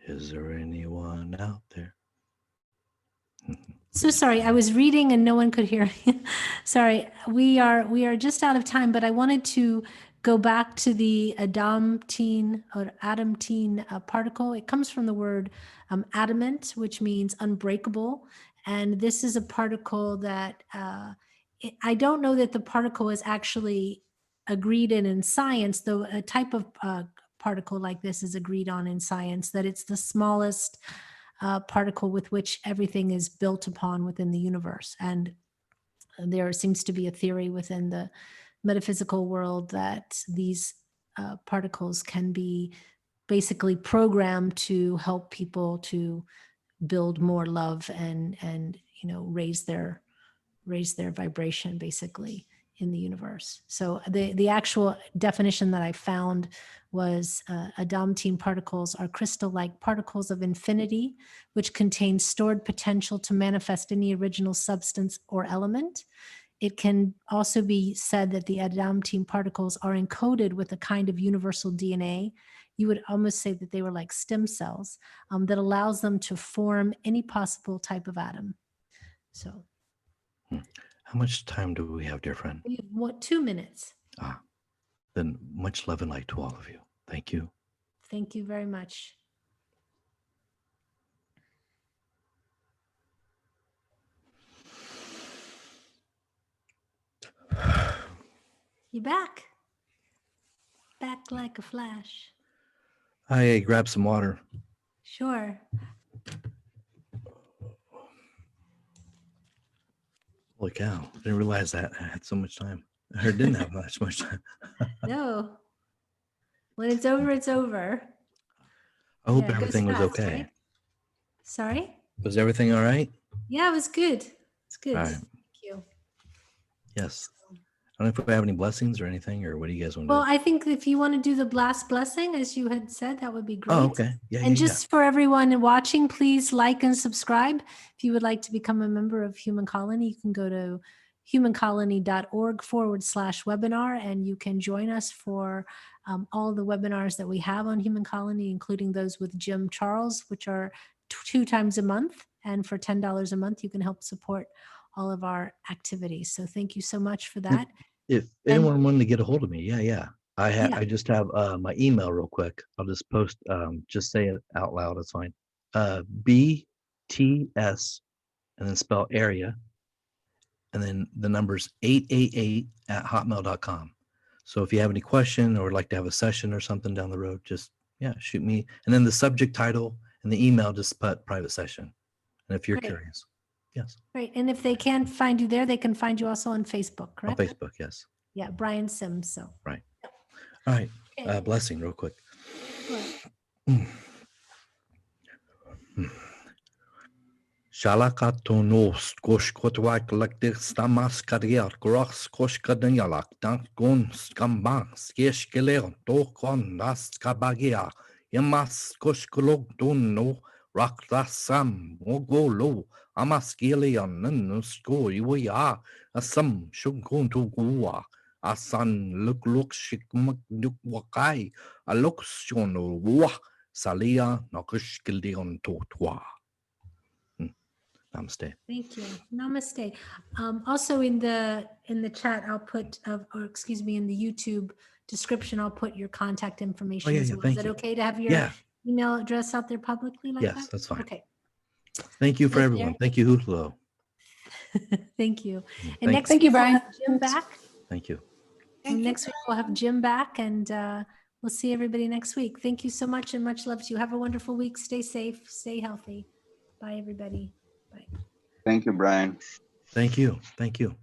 Speaker 2: Is there anyone out there?
Speaker 1: So sorry, I was reading and no one could hear me. Sorry, we are just out of time, but I wanted to go back to the adamantine or adamantine particle. It comes from the word adamant, which means unbreakable, and this is a particle that I don't know that the particle is actually agreed in science, though a type of particle like this is agreed on in science, that it's the smallest particle with which everything is built upon within the universe. And there seems to be a theory within the metaphysical world that these particles can be basically programmed to help people to build more love and raise their vibration basically in the universe. So the actual definition that I found was Adamantine particles are crystal-like particles of infinity, which contain stored potential to manifest any original substance or element. It can also be said that the Adamantine particles are encoded with a kind of universal DNA. You would almost say that they were like stem cells that allows them to form any possible type of atom. So.
Speaker 2: How much time do we have, dear friend?
Speaker 1: We have 2 minutes.
Speaker 2: Then much love and light to all of you. Thank you.
Speaker 1: Thank you very much. You back? Back like a flash.
Speaker 2: I grabbed some water.
Speaker 1: Sure.
Speaker 2: Holy cow. Didn't realize that I had so much time. I didn't have much time.
Speaker 1: No. When it's over, it's over.
Speaker 2: I hope
Speaker 1: Yeah, it goes
Speaker 2: everything was
Speaker 1: fast,
Speaker 2: okay.
Speaker 1: right? Sorry?
Speaker 2: Was everything all right?
Speaker 1: Yeah, it was good. It's good.
Speaker 2: All right.
Speaker 1: Thank you.
Speaker 2: Yes. I don't know if we have any blessings or anything, or what do you guys want to
Speaker 1: Well,
Speaker 2: do?
Speaker 1: I think if you want to do the last blessing, as you had said, that would be great.
Speaker 2: Oh, okay. Yeah,
Speaker 1: And
Speaker 2: yeah,
Speaker 1: just for everyone watching, please like and subscribe. If you would like to become a member of Human Colony, you can go to humancolony.org/webinar, and you can join us for all the webinars that we have on Human Colony, including those with Jim Charles, which are 2 times a month. And for $10 a month, you can help support all of our activities. So thank you so much for that.
Speaker 2: If anyone wanted to get a hold of me, yeah. I just have my email real quick. I'll just post, just say it out loud. It's fine. BTS and then spell area. And then the number's 888@hotmail.com. So if you have any question or would like to have a session or something down the road, just, shoot me. And then the subject title and the email, just put private session. And if you're
Speaker 1: Great.
Speaker 2: curious, yes.
Speaker 1: Great. And if they can't find you there, they can find you also on Facebook,
Speaker 2: On
Speaker 1: correct?
Speaker 2: Facebook, yes.
Speaker 1: Yeah, Brian Sims. So.
Speaker 2: Right. All right.
Speaker 1: Okay.
Speaker 2: Blessing real quick.
Speaker 1: Sure.
Speaker 2: Shalakatonos koshkotwak laktir stamas karier gross koshkadanyalak dankon skambang skeshkeleo tokon nas kabagia yamas koshkolog dono rakrasam mogolo amaskelian nusko iwaya asam shunkon to gua asan look shikmak wakai aloksiono wa salia nakushkelion totwa. Namaste.
Speaker 1: Thank you. Namaste. Also in the chat, I'll put, or excuse me, in the YouTube description, I'll put your contact information as well. Is that okay to have your email address out there publicly like that?
Speaker 2: Yes, that's fine.
Speaker 1: Okay.
Speaker 2: Thank you for everyone. Thank you, Hucolo.
Speaker 1: Thank you. And next
Speaker 4: Thank
Speaker 1: week
Speaker 4: you, Brian.
Speaker 1: we'll have Jim back.
Speaker 2: Thank you.
Speaker 1: And next week we'll have Jim back, and we'll see everybody next week. Thank you so much, and much love to you. Have a wonderful week. Stay safe. Stay healthy. Bye, everybody. Bye.
Speaker 10: Thank you, Brian.
Speaker 2: Thank you. Thank you.